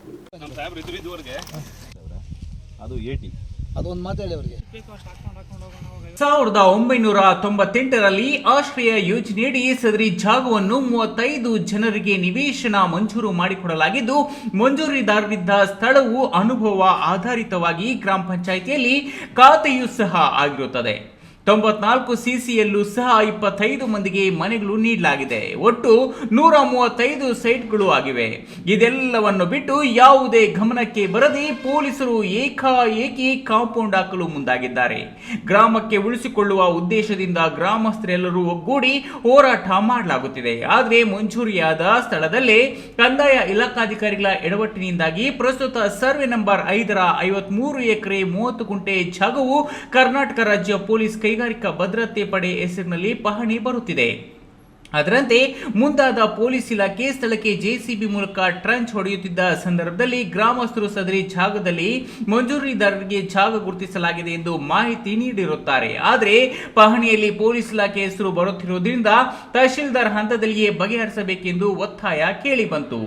ಅದು 1998ರಲ್ಲಿ ಆಶ್ರಯ ಯೋಜನೆಯಡಿ ಸದರಿ ಜಾಗವನ್ನು 35 ಜನರಿಗೆ ನಿವೇಶನ ಮಂಜೂರು ಮಾಡಿಕೊಡಲಾಗಿದ್ದು, ಮಂಜೂರಿದಾರರಿದ್ದ ಸ್ಥಳವು ಅನುಭವ ಆಧಾರಿತವಾಗಿ ಗ್ರಾಮ ಪಂಚಾಯಿತಿಯಲ್ಲಿ ಖಾತೆಯೂ ಸಹ ಆಗಿರುತ್ತದೆ. 94 CCಯಲ್ಲೂ ಸಹ 25 ಮಂದಿಗೆ ಮನೆಗಳು ನೀಡಲಾಗಿದೆ. ಒಟ್ಟು 135 ಸೈಟ್ಗಳು ಆಗಿವೆ. ಇದೆಲ್ಲವನ್ನು ಬಿಟ್ಟು ಯಾವುದೇ ಗಮನಕ್ಕೆ ಬರದೆ ಪೊಲೀಸರು ಏಕಾಏಕಿ ಕಾಂಪೌಂಡ್ ಹಾಕಲು ಮುಂದಾಗಿದ್ದಾರೆ. ಗ್ರಾಮಕ್ಕೆ ಉಳಿಸಿಕೊಳ್ಳುವ ಉದ್ದೇಶದಿಂದ ಗ್ರಾಮಸ್ಥರೆಲ್ಲರೂ ಒಗ್ಗೂಡಿ ಹೋರಾಟ ಮಾಡಲಾಗುತ್ತಿದೆ. ಆದರೆ ಮಂಜೂರಿಯಾದ ಸ್ಥಳದಲ್ಲೇ ಕಂದಾಯ ಇಲಾಖಾಧಿಕಾರಿಗಳ ಎಡವಟ್ಟಿನಿಂದಾಗಿ ಪ್ರಸ್ತುತ ಸರ್ವೆ ನಂಬರ್ 5ರ 53 ಎಕರೆ 30 ಗುಂಟೆ ಜಾಗವು ಕರ್ನಾಟಕ ರಾಜ್ಯ ಪೊಲೀಸ್ ಕೈಗಾರಿಕಾ ಭದ್ರತೆ ಪಡೆ ಹೆಸರಿನಲ್ಲಿ ಪಹಣಿ ಬರುತ್ತಿದೆ. ಅದರಂತೆ ಮುಂದಾದ ಪೊಲೀಸ್ ಇಲಾಖೆ ಸ್ಥಳಕ್ಕೆ JCB ಮೂಲಕ ಟ್ರಂಚ್ ಹೊಡೆಯುತ್ತಿದ್ದ ಸಂದರ್ಭದಲ್ಲಿ ಗ್ರಾಮಸ್ಥರು ಸದರಿ ಜಾಗದಲ್ಲಿ ಮಂಜೂರಿದಾರರಿಗೆ ಜಾಗ ಗುರುತಿಸಲಾಗಿದೆ ಎಂದು ಮಾಹಿತಿ ನೀಡಿರುತ್ತಾರೆ. ಆದರೆ ಪಹಣಿಯಲ್ಲಿ ಪೊಲೀಸ್ ಇಲಾಖೆ ಹೆಸರು ಬರುತ್ತಿರುವುದರಿಂದ ತಹಶೀಲ್ದಾರ್ ಹಂತದಲ್ಲಿಯೇ ಬಗೆಹರಿಸಬೇಕೆಂದು ಒತ್ತಾಯ ಕೇಳಿಬಂತು.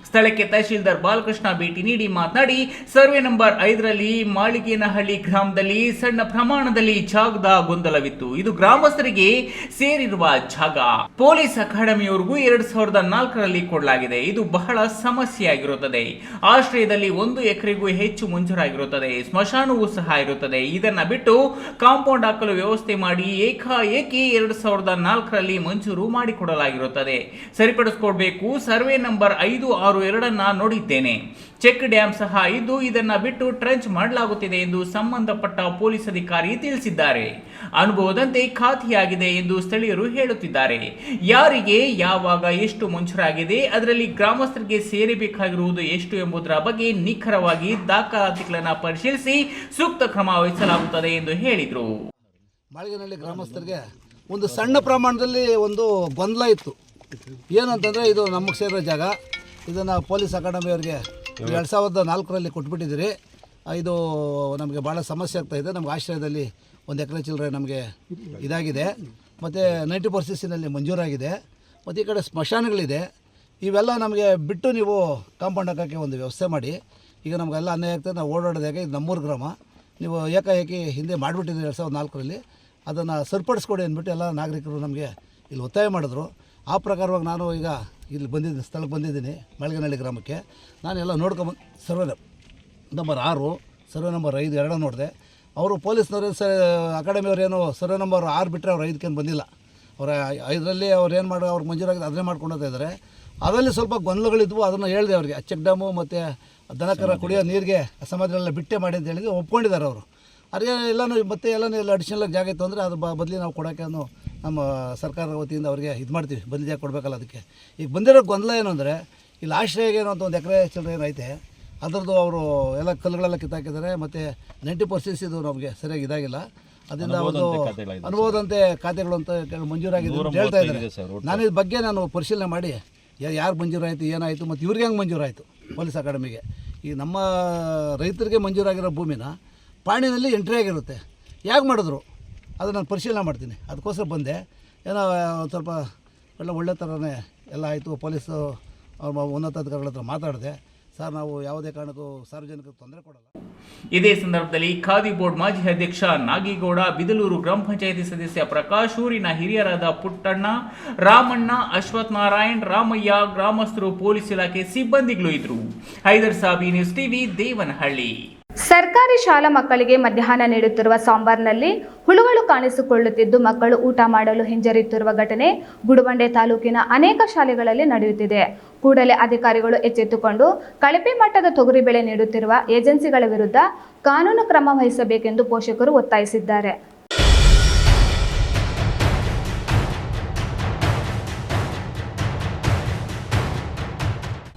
ಸ್ಥಳಕ್ಕೆ ತಹಶೀಲ್ದಾರ್ ಬಾಲಕೃಷ್ಣ ಭೇಟಿ ನೀಡಿ ಮಾತನಾಡಿ, ಸರ್ವೆ ನಂಬರ್ 5ರಲ್ಲಿ ಮಾಳಿಗೇನಹಳ್ಳಿ ಗ್ರಾಮದಲ್ಲಿ ಸಣ್ಣ ಪ್ರಮಾಣದಲ್ಲಿ ಜಾಗದ ಗೊಂದಲವಿತ್ತು. ಇದು ಗ್ರಾಮಸ್ಥರಿಗೆ ಸೇರಿರುವ ಜಾಗ. ಪೊಲೀಸ್ ಅಕಾಡೆಮಿಯವರೆಗೂ 2004ರಲ್ಲಿ ಕೊಡಲಾಗಿದೆ. ಇದು ಬಹಳ ಸಮಸ್ಯೆಯಾಗಿರುತ್ತದೆ. ಆಶ್ರಯದಲ್ಲಿ 1 ಎಕರೆಗೂ ಹೆಚ್ಚು ಮಂಜೂರಾಗಿರುತ್ತದೆ. ಸ್ಮಶಾನವೂ ಸಹ ಇರುತ್ತದೆ. ಇದನ್ನ ಬಿಟ್ಟು ಕಾಂಪೌಂಡ್ ಹಾಕಲು ವ್ಯವಸ್ಥೆ ಮಾಡಿ ಏಕಾಏಕಿ 2004ರಲ್ಲಿ ಮಂಜೂರು ಮಾಡಿಕೊಡಲಾಗಿರುತ್ತದೆ. ಸರಿಪಡಿಸಿಕೊಡ್ಬೇಕು. ಸರ್ವೆ ನಂಬರ್ 562 ನೋಡಿದ್ದೇನೆ. ಚೆಕ್ ಡ್ಯಾಂ ಸಹ ಇದ್ದು ಇದನ್ನ ಬಿಟ್ಟು ಟ್ರಂಚ್ ಮಾಡಲಾಗುತ್ತಿದೆ ಎಂದು ಸಂಬಂಧಪಟ್ಟ ಪೊಲೀಸ್ ಅಧಿಕಾರಿ ತಿಳಿಸಿದ್ದಾರೆ. ಅನುಭವದಂತೆ ಖಾತೆಯಾಗಿದೆ ಎಂದು ಸ್ಥಳೀಯರು ಹೇಳುತ್ತಿದ್ದಾರೆ. ಯಾರಿಗೆ ಯಾವಾಗ ಎಷ್ಟು ಮಂಜೂರಾಗಿದೆ, ಅದರಲ್ಲಿ ಗ್ರಾಮಸ್ಥರಿಗೆ ಸೇರಬೇಕಾಗಿರುವುದು ಎಷ್ಟು ಎಂಬುದರ ಬಗ್ಗೆ ನಿಖರವಾಗಿ ದಾಖಲಾತಿಗಳನ್ನು ಪರಿಶೀಲಿಸಿ ಸೂಕ್ತ ಕ್ರಮ ವಹಿಸಲಾಗುತ್ತದೆ ಎಂದು ಹೇಳಿದರು. ಮಾಳಿಗೆನಹಳ್ಳಿ ಗ್ರಾಮಸ್ಥರಿಗೆ ಒಂದು ಸಣ್ಣ ಪ್ರಮಾಣದಲ್ಲಿ ಒಂದು ಗೊಂದಲ ಇತ್ತು. ಏನಂತಂದರೆ ಇದು ನಮಗೆ ಸೇರೋ ಜಾಗ, ಇದನ್ನು ಪೊಲೀಸ್ ಅಕಾಡೆಮಿಯವರಿಗೆ 2004ರಲ್ಲಿ ಕೊಟ್ಬಿಟ್ಟಿದ್ದೀರಿ. ಇದು ನಮಗೆ ಭಾಳ ಸಮಸ್ಯೆ ಆಗ್ತಾಯಿದೆ. ನಮ್ಗೆ ಆಶ್ರಯದಲ್ಲಿ 1 ಎಕರೆ ಚಿಲ್ಲರೆ ನಮಗೆ ಇದಾಗಿದೆ, ಮತ್ತು 90% ಮಂಜೂರಾಗಿದೆ, ಮತ್ತು ಈ ಕಡೆ ಸ್ಮಶಾನಗಳಿದೆ. ಇವೆಲ್ಲ ನಮಗೆ ಬಿಟ್ಟು ನೀವು ಕಾಂಪೌಂಡ್ ಹಾಕೋಕ್ಕೆ ಒಂದು ವ್ಯವಸ್ಥೆ ಮಾಡಿ. ಈಗ ನಮಗೆಲ್ಲ ಅನ್ಯಾಯ ಆಗ್ತದೆ, ನಾವು ಓಡಾಡೋದಾಗೆ. ಇದು ನಮ್ಮೂರು ಗ್ರಾಮ, ನೀವು ಏಕಾಏಕಿ ಹಿಂದೆ ಮಾಡಿಬಿಟ್ಟಿದ್ದೀರಿ 2004ರಲ್ಲಿ, ಅದನ್ನು ಸರಿಪಡಿಸ್ಕೊಡಿ ಅಂದ್ಬಿಟ್ಟು ಎಲ್ಲ ನಾಗರಿಕರು ನಮಗೆ ಇಲ್ಲಿ ಒತ್ತಾಯ ಮಾಡಿದ್ರು. ಆ ಪ್ರಕಾರವಾಗಿ ನಾನು ಈಗ ಇಲ್ಲಿ ಬಂದಿದ್ದೀನಿ, ಸ್ಥಳಕ್ಕೆ ಬಂದಿದ್ದೀನಿ, ಮಾಳಿಗೆನಹಳ್ಳಿ ಗ್ರಾಮಕ್ಕೆ. ನಾನೆಲ್ಲ ನೋಡ್ಕೊಂಬಂದು ಸರ್ವೆ ನಂಬರ್ 6, ಸರ್ವೆ ನಂಬರ್ 5 ಎರಡೂ ನೋಡಿದೆ. ಅವರು ಪೊಲೀಸ್ನವರು ಅಕಾಡೆಮಿಯವ್ರೇನು ಸರ್ವೆ ನಂಬರ್ 6 ಬಿಟ್ಟರೆ ಅವ್ರು 5ಕ್ಕೇನು ಬಂದಿಲ್ಲ. ಅವರ 5ರಲ್ಲಿ ಅವ್ರು ಏನು ಮಾಡಿ ಅವ್ರಿಗೆ ಮಂಜೂರಾಗಿದೆ ಅದನ್ನೇ ಮಾಡ್ಕೊಂಡು ಹೋಗ್ತಾ ಇದ್ದಾರೆ. ಅದರಲ್ಲಿ ಸ್ವಲ್ಪ ಗೊಂದಲಗಳಿದ್ವು, ಅದನ್ನು ಹೇಳಿದೆ ಅವರಿಗೆ. ಚೆಕ್ ಡ್ಯಾಮು ಮತ್ತು ದನಕರ ಕುಡಿಯೋ ನೀರಿಗೆ ಸಮಾಧಿನೆಲ್ಲ ಬಿಟ್ಟೆ ಮಾಡಿ ಅಂತ ಹೇಳಿದ್ರೆ ಒಪ್ಕೊಂಡಿದ್ದಾರೆ ಅವರು. ಅದೇ ಎಲ್ಲನೂ ಮತ್ತೆ ಎಲ್ಲ ಅಡಿಷನಲ್ ಜಾಗ ಇತ್ತು ಅಂದರೆ ಅದು ಬದಲಿ ನಾವು ಕೊಡೋಕ್ಕೆ ನಮ್ಮ ಸರ್ಕಾರ ವತಿಯಿಂದ ಅವರಿಗೆ ಇದು ಮಾಡ್ತೀವಿ, ಬದಲಿ ಜಾಗ ಕೊಡಬೇಕಲ್ಲ. ಅದಕ್ಕೆ ಈಗ ಬಂದಿರೋ ಗೊಂದಲ ಏನು ಅಂದರೆ, ಇಲ್ಲಿ ಆಶ್ರಯಗೆ ಏನೋ ಅಂತ 1 ಎಕರೆ ಚಿಲ್ಲರೆ ಏನೈತೆ, ಅದರದ್ದು ಅವರು ಎಲ್ಲ ಕಲ್ಲುಗಳೆಲ್ಲ ಕಿತ್ತಾಕಿದ್ದಾರೆ, ಮತ್ತು 90% ಇದು ನಮಗೆ ಸರಿಯಾಗಿ ಇದಾಗಿಲ್ಲ. ಅದರಿಂದ ಒಂದು ಅನುಭವದಂತೆ ಖಾತೆಗಳು ಅಂತ ಮಂಜೂರಾಗಿದೆ ಅಂತ ಹೇಳ್ತಾ ಇದ್ದಾರೆ. ನಾನು ಇದ್ರ ಬಗ್ಗೆ ನಾನು ಪರಿಶೀಲನೆ ಮಾಡಿ ಯಾರು ಮಂಜೂರಾಯಿತು, ಏನಾಯಿತು, ಮತ್ತು ಇವ್ರಿಗೆ ಹೆಂಗೆ ಮಂಜೂರಾಯಿತು ಪೊಲೀಸ್ ಅಕಾಡೆಮಿಗೆ. ಈ ನಮ್ಮ ರೈತರಿಗೆ ಮಂಜೂರಾಗಿರೋ ಭೂಮಿನ ಪಾಣಿನಲ್ಲಿ ಎಂಟ್ರಿ ಆಗಿರುತ್ತೆ, ಯಾಕೆ ಮಾಡಿದ್ರು ಅದು ನಾನು ಪರಿಶೀಲನೆ ಮಾಡ್ತೀನಿ. ಅದಕ್ಕೋಸ್ಕರ ಬಂದೆ. ಏನೋ ಒಂದು ಸ್ವಲ್ಪ ಒಳ್ಳೆ ಥರನೇ ಎಲ್ಲ ಆಯಿತು. ಪೊಲೀಸು ಉನ್ನತ ಅಧಿಕಾರಿಗಳ ಹತ್ರ ಮಾತಾಡಿದೆ. ಸರ್, ನಾವು ಯಾವುದೇ ಕಾರಣಕ್ಕೂ ಸಾರ್ವಜನಿಕರಿಗೆ ತೊಂದರೆ ಕೊಡಲ್ಲ. ಇದೇ ಸಂದರ್ಭದಲ್ಲಿ ಖಾದಿ ಬೋರ್ಡ್ ಮಾಜಿ ಅಧ್ಯಕ್ಷ ನಾಗೇಗೌಡ, ಬಿದಲೂರು ಗ್ರಾಮ ಪಂಚಾಯಿತಿ ಸದಸ್ಯ ಪ್ರಕಾಶ್, ಊರಿನ ಹಿರಿಯರಾದ ಪುಟ್ಟಣ್ಣ, ರಾಮಣ್ಣ, ಅಶ್ವಥ್ ನಾರಾಯಣ್, ರಾಮಯ್ಯ, ಗ್ರಾಮಸ್ಥರು, ಪೊಲೀಸ್ ಇಲಾಖೆ ಸಿಬ್ಬಂದಿಗಳು ಇದ್ರು. Haider Sabi, news TV, Devanahalli. ಸರ್ಕಾರಿ ಶಾಲಾ ಮಕ್ಕಳಿಗೆ ಮಧ್ಯಾಹ್ನ ನೀಡುತ್ತಿರುವ ಸಾಂಬಾರ್ನಲ್ಲಿ ಹುಳುಗಳು ಕಾಣಿಸಿಕೊಳ್ಳುತ್ತಿದ್ದು ಮಕ್ಕಳು ಊಟ ಮಾಡಲು ಹಿಂಜರಿಯುತ್ತಿರುವ ಘಟನೆ ಗುಡಿಬಂಡೆ ತಾಲೂಕಿನ ಅನೇಕ ಶಾಲೆಗಳಲ್ಲಿ ನಡೆಯುತ್ತಿದೆ. ಕೂಡಲೇ ಅಧಿಕಾರಿಗಳು ಎಚ್ಚೆತ್ತುಕೊಂಡು ಕಳಪೆ ಮಟ್ಟದ ತೊಗರಿ ಬೆಳೆ ನೀಡುತ್ತಿರುವ ಏಜೆನ್ಸಿಗಳ ವಿರುದ್ಧ ಕಾನೂನು ಕ್ರಮ ವಹಿಸಬೇಕೆಂದು ಪೋಷಕರು ಒತ್ತಾಯಿಸಿದ್ದಾರೆ.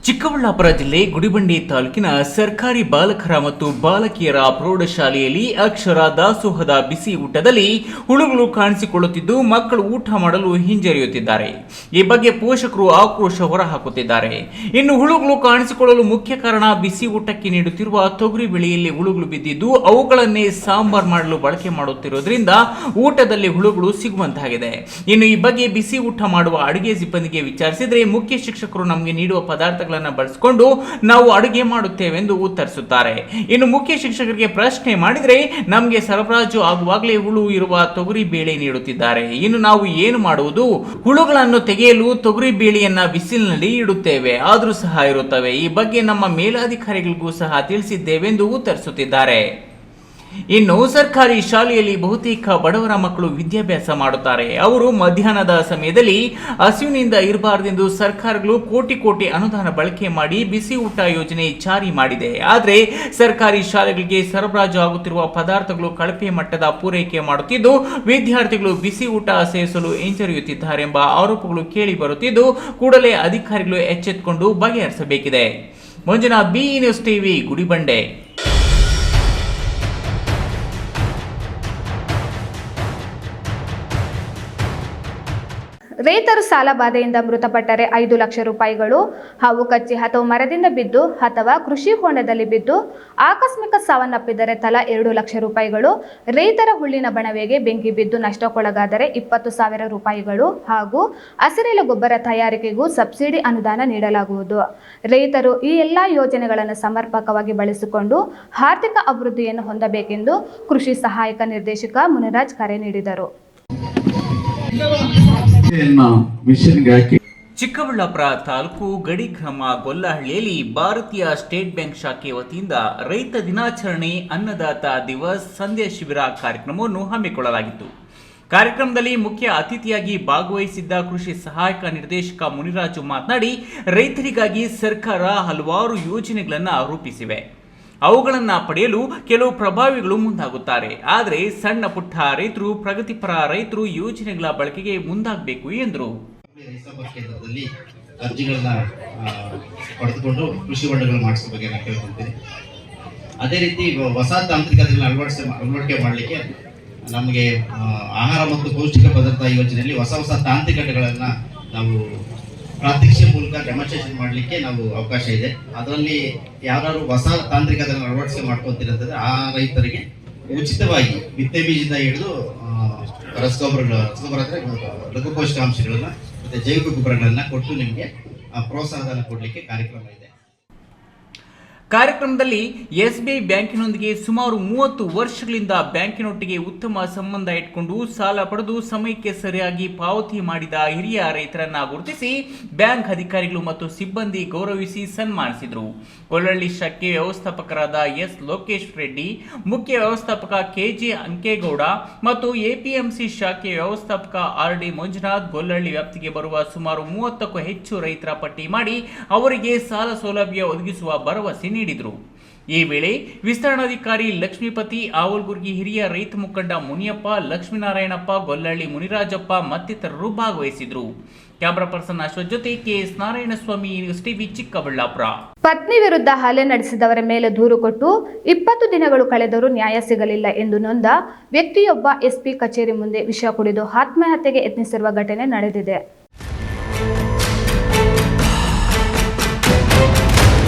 ಚಿಕ್ಕಬಳ್ಳಾಪುರ ಜಿಲ್ಲೆ ಗುಡಿಬಂಡೆ ತಾಲೂಕಿನ ಸರ್ಕಾರಿ ಬಾಲಕರ ಮತ್ತು ಬಾಲಕಿಯರ ಪ್ರೌಢಶಾಲೆಯಲ್ಲಿ ಅಕ್ಷರ ದಾಸೋಹದ ಬಿಸಿ ಊಟದಲ್ಲಿ ಹುಳುಗಳು ಕಾಣಿಸಿಕೊಳ್ಳುತ್ತಿದ್ದು ಮಕ್ಕಳು ಊಟ ಮಾಡಲು ಹಿಂಜರಿಯುತ್ತಿದ್ದಾರೆ. ಈ ಬಗ್ಗೆ ಪೋಷಕರು ಆಕ್ರೋಶ ಹೊರಹಾಕುತ್ತಿದ್ದಾರೆ. ಇನ್ನು ಹುಳುಗಳು ಕಾಣಿಸಿಕೊಳ್ಳಲು ಮುಖ್ಯ ಕಾರಣ ಬಿಸಿ ಊಟಕ್ಕೆ ನೀಡುತ್ತಿರುವ ತೊಗರಿ ಬೆಳೆಯಲ್ಲಿ ಹುಳುಗಳು ಬಿದ್ದಿದ್ದು ಅವುಗಳನ್ನೇ ಸಾಂಬಾರ್ ಮಾಡಲು ಬಳಕೆ ಮಾಡುತ್ತಿರುವುದರಿಂದ ಊಟದಲ್ಲಿ ಹುಳುಗಳು ಸಿಗುವಂತಾಗಿದೆ. ಇನ್ನು ಈ ಬಗ್ಗೆ ಬಿಸಿ ಊಟ ಮಾಡುವ ಅಡುಗೆ ಸಿಬ್ಬಂದಿಗೆ ವಿಚಾರಿಸಿದರೆ ಮುಖ್ಯ ಶಿಕ್ಷಕರು ನಮಗೆ ನೀಡುವ ಪದಾರ್ಥಗಳನ್ನು ಬಳಸಿಕೊಂಡು ನಾವು ಅಡುಗೆ ಮಾಡುತ್ತೇವೆಂದು ಉತ್ತರಿಸುತ್ತಾರೆ. ಇನ್ನು ಮುಖ್ಯ ಶಿಕ್ಷಕರಿಗೆ ಪ್ರಶ್ನೆ ಮಾಡಿದರೆ ನಮಗೆ ಸರಬರಾಜು ಆಗುವಾಗಲೇ ಹುಳು ಇರುವ ತೊಗರಿ ಬೇಳೆ ನೀಡುತ್ತಿದ್ದಾರೆ. ಇನ್ನು ನಾವು ಏನು ಮಾಡುವುದು? ಹುಳುಗಳನ್ನು ತೆಗೆಯಲು ತೊಗರಿ ಬೇಳೆಯನ್ನ ಬಿಸಿಲಿನಲ್ಲಿ ಇಡುತ್ತೇವೆ, ಆದರೂ ಸಹ ಇರುತ್ತವೆ. ಈ ಬಗ್ಗೆ ನಮ್ಮ ಮೇಲಾಧಿಕಾರಿಗಳಿಗೂ ಸಹ ತಿಳಿಸಿದ್ದೇವೆಂದು ಉತ್ತರಿಸುತ್ತಿದ್ದಾರೆ. ಇನ್ನು ಸರ್ಕಾರಿ ಶಾಲೆಯಲ್ಲಿ ಬಹುತೇಕ ಬಡವರ ಮಕ್ಕಳು ವಿದ್ಯಾಭ್ಯಾಸ ಮಾಡುತ್ತಾರೆ. ಅವರು ಮಧ್ಯಾಹ್ನದ ಸಮಯದಲ್ಲಿ ಹಸಿವಿನಿಂದ ಇರಬಾರದೆಂದು ಸರ್ಕಾರಗಳು ಕೋಟಿ ಅನುದಾನ ಬಳಕೆ ಮಾಡಿ ಬಿಸಿ ಊಟ ಯೋಜನೆ ಜಾರಿ ಮಾಡಿದೆ. ಆದರೆ ಸರ್ಕಾರಿ ಶಾಲೆಗಳಿಗೆ ಸರಬರಾಜು ಆಗುತ್ತಿರುವ ಪದಾರ್ಥಗಳು ಕಳಪೆ ಮಟ್ಟದ ಪೂರೈಕೆ ಮಾಡುತ್ತಿದ್ದು ವಿದ್ಯಾರ್ಥಿಗಳು ಬಿಸಿ ಊಟ ಸೇವಿಸಲು ಹಿಂಜರಿಯುತ್ತಿದ್ದಾರೆಂಬ ಆರೋಪಗಳು ಕೇಳಿ ಬರುತ್ತಿದ್ದು ಕೂಡಲೇ ಅಧಿಕಾರಿಗಳು ಎಚ್ಚೆತ್ತುಕೊಂಡು ಬಗೆಹರಿಸಬೇಕಿದೆ. Manjunath, B news TV, Gudibande. ರೈತರು ಸಾಲ ಬಾಧೆಯಿಂದ ಮೃತಪಟ್ಟರೆ 5 ಲಕ್ಷ ರೂಪಾಯಿಗಳು, ಹಾವು ಕಚ್ಚಿ ಅಥವಾ ಮರದಿಂದ ಬಿದ್ದು ಅಥವಾ ಕೃಷಿ ಹೊಂಡದಲ್ಲಿ ಬಿದ್ದು ಆಕಸ್ಮಿಕ ಸಾವನ್ನಪ್ಪಿದರೆ ತಲಾ 2 ಲಕ್ಷ ರೂಪಾಯಿಗಳು, ರೈತರ ಹುಲ್ಲಿನ ಬಣವೆಗೆ ಬೆಂಕಿ ಬಿದ್ದು ನಷ್ಟಕ್ಕೊಳಗಾದರೆ 20,000 ರೂಪಾಯಿಗಳು ಹಾಗೂ ಹಸಿರೆಲೆ ಗೊಬ್ಬರ ತಯಾರಿಕೆಗೂ ಸಬ್ಸಿಡಿ ಅನುದಾನ ನೀಡಲಾಗುವುದು. ರೈತರು ಈ ಎಲ್ಲ ಯೋಜನೆಗಳನ್ನು ಸಮರ್ಪಕವಾಗಿ ಬಳಸಿಕೊಂಡು ಆರ್ಥಿಕ ಅಭಿವೃದ್ಧಿಯನ್ನು ಹೊಂದಬೇಕೆಂದು ಕೃಷಿ ಸಹಾಯಕ ನಿರ್ದೇಶಕ ಮುನಿರಾಜ್ ಕರೆ ನೀಡಿದರು. ಚಿಕ್ಕಬಳ್ಳಾಪುರ ತಾಲೂಕು ಗಡಿ ಗ್ರಾಮ ಗೊಲ್ಲಹಳ್ಳಿಯಲ್ಲಿ ಭಾರತೀಯ ಸ್ಟೇಟ್ ಬ್ಯಾಂಕ್ ಶಾಖೆ ವತಿಯಿಂದ ರೈತ ದಿನಾಚರಣೆ ಅನ್ನದಾತ ದಿವಸ್ ಸಂಧ್ಯಾ ಶಿಬಿರ ಕಾರ್ಯಕ್ರಮವನ್ನು ಹಮ್ಮಿಕೊಳ್ಳಲಾಗಿತ್ತು. ಕಾರ್ಯಕ್ರಮದಲ್ಲಿ ಮುಖ್ಯ ಅತಿಥಿಯಾಗಿ ಭಾಗವಹಿಸಿದ್ದ ಕೃಷಿ ಸಹಾಯಕ ನಿರ್ದೇಶಕ ಮುನಿರಾಜು ಮಾತನಾಡಿ, ರೈತರಿಗಾಗಿ ಸರ್ಕಾರ ಹಲವಾರು ಯೋಜನೆಗಳನ್ನು ರೂಪಿಸಿವೆ. ಅವುಗಳನ್ನು ಪಡೆಯಲು ಕೆಲವು ಪ್ರಭಾವಿಗಳು ಮುಂದಾಗುತ್ತಾರೆ. ಆದರೆ ಸಣ್ಣ ಪುಟ್ಟ ರೈತರು, ಪ್ರಗತಿಪರ ರೈತರು ಯೋಜನೆಗಳ ಬಳಕೆಗೆ ಮುಂದಾಗಬೇಕು ಎಂದರು. ಕೇಂದ್ರದಲ್ಲಿ ಅರ್ಜಿಗಳನ್ನ ಪಡೆದುಕೊಂಡು ಕೃಷಿ ಹೊಂಡಗಳು ಮಾಡಿಸೋ ಬಗ್ಗೆ ನಾನು ಕೇಳ್ಕೊಳ್ತೀನಿ. ಅದೇ ರೀತಿ ಹೊಸ ತಾಂತ್ರಿಕತೆಗಳನ್ನ ಅಳವಡಿಕೆ ಮಾಡಲಿಕ್ಕೆ ನಮಗೆ ಆಹಾರ ಮತ್ತು ಪೌಷ್ಟಿಕ ಭದ್ರತಾ ಯೋಜನೆಯಲ್ಲಿ ಹೊಸ ಹೊಸ ತಾಂತ್ರಿಕತೆಗಳನ್ನು ನಾವು ಪ್ರಾತ್ಯಕ್ಷಿಕೆ ಮೂಲಕ ಡೆಮಾನ್ಸ್ಟ್ರೇಷನ್ ಮಾಡಲಿಕ್ಕೆ ನಾವು ಅವಕಾಶ ಇದೆ. ಅದರಲ್ಲಿ ಯಾರು ಹೊಸ ತಾಂತ್ರಿಕತೆಗಳನ್ನು ಅಳವಡಿಕೆ ಮಾಡ್ಕೊತಿರಂತಂದ್ರೆ ಆ ರೈತರಿಗೆ ಉಚಿತವಾಗಿ ಬಿತ್ತೆ ಬೀಜದಿಂದ ಹಿಡಿದು ರಸಗೊಬ್ಬರ ಅಂದರೆ ಲಘು ಪೋಷಕಾಂಶಗಳನ್ನ ಮತ್ತು ಜೈವಿಕ ಗೊಬ್ಬರಗಳನ್ನು ಕೊಟ್ಟು ನಿಮಗೆ ಪ್ರೋತ್ಸಾಹಧನ ಕೊಡಲಿಕ್ಕೆ ಕಾರ್ಯಕ್ರಮ ಇದೆ. ಕಾರ್ಯಕ್ರಮದಲ್ಲಿ SBI ಬ್ಯಾಂಕಿನೊಂದಿಗೆ ಸುಮಾರು 30 ವರ್ಷಗಳಿಂದ ಬ್ಯಾಂಕಿನೊಟ್ಟಿಗೆ ಉತ್ತಮ ಸಂಬಂಧ ಇಟ್ಕೊಂಡು ಸಾಲ ಪಡೆದು ಸಮಯಕ್ಕೆ ಸರಿಯಾಗಿ ಪಾವತಿ ಮಾಡಿದ ಹಿರಿಯ ರೈತರನ್ನ ಗುರುತಿಸಿ ಬ್ಯಾಂಕ್ ಅಧಿಕಾರಿಗಳು ಮತ್ತು ಸಿಬ್ಬಂದಿ ಗೌರವಿಸಿ ಸನ್ಮಾನಿಸಿದರು. ಗೊಲ್ಲಳ್ಳಿ ಶಾಖೆ ವ್ಯವಸ್ಥಾಪಕರಾದ S. ಲೋಕೇಶ್ ರೆಡ್ಡಿ, ಮುಖ್ಯ ವ್ಯವಸ್ಥಾಪಕ KJ ಅಂಕೇಗೌಡ ಮತ್ತು APMC ಶಾಖೆ ವ್ಯವಸ್ಥಾಪಕ RD ಮಂಜುನಾಥ್ ಗೊಲ್ಲಳ್ಳಿ ವ್ಯಾಪ್ತಿಗೆ ಬರುವ ಸುಮಾರು 30ಕ್ಕೂ ಹೆಚ್ಚು ರೈತರ ಪಟ್ಟಿ ಮಾಡಿ ಅವರಿಗೆ ಸಾಲ ಸೌಲಭ್ಯ ಒದಗಿಸುವ ಭರವಸೆ ನೀಡಿದರು. ಈ ವೇಳೆ ವಿಸ್ತರಣಾಧಿಕಾರಿ ಲಕ್ಷ್ಮೀಪತಿ, ಆವಲ್ಗುರ್ಗಿ ಹಿರಿಯ ರೈತ ಮುಖಂಡ ಮುನಿಯಪ್ಪ, ಲಕ್ಷ್ಮೀನಾರಾಯಣಪ್ಪ, ಗೊಲ್ಲಳ್ಳಿ ಮುನಿರಾಜಪ್ಪ ಮತ್ತಿತರರು ಭಾಗವಹಿಸಿದರು. ಕ್ಯಾಮರಾ ಪರ್ಸನ್ ಅಶ್ವಥ್ ಜೊತೆ KS Narayanaswamy, news TV, Chikkaballapura. ಪತ್ನಿ ವಿರುದ್ಧ ಹಲ್ಲೆ ನಡೆಸಿದವರ ಮೇಲೆ ದೂರು ಕೊಟ್ಟು 20 ದಿನಗಳು ಕಳೆದರೂ ನ್ಯಾಯ ಸಿಗಲಿಲ್ಲ ಎಂದು ನೊಂದ ವ್ಯಕ್ತಿಯೊಬ್ಬ SP ಕಚೇರಿ ಮುಂದೆ ವಿಷ ಕುಡಿದು ಆತ್ಮಹತ್ಯೆಗೆ ಯತ್ನಿಸಿರುವ ಘಟನೆ ನಡೆದಿದೆ.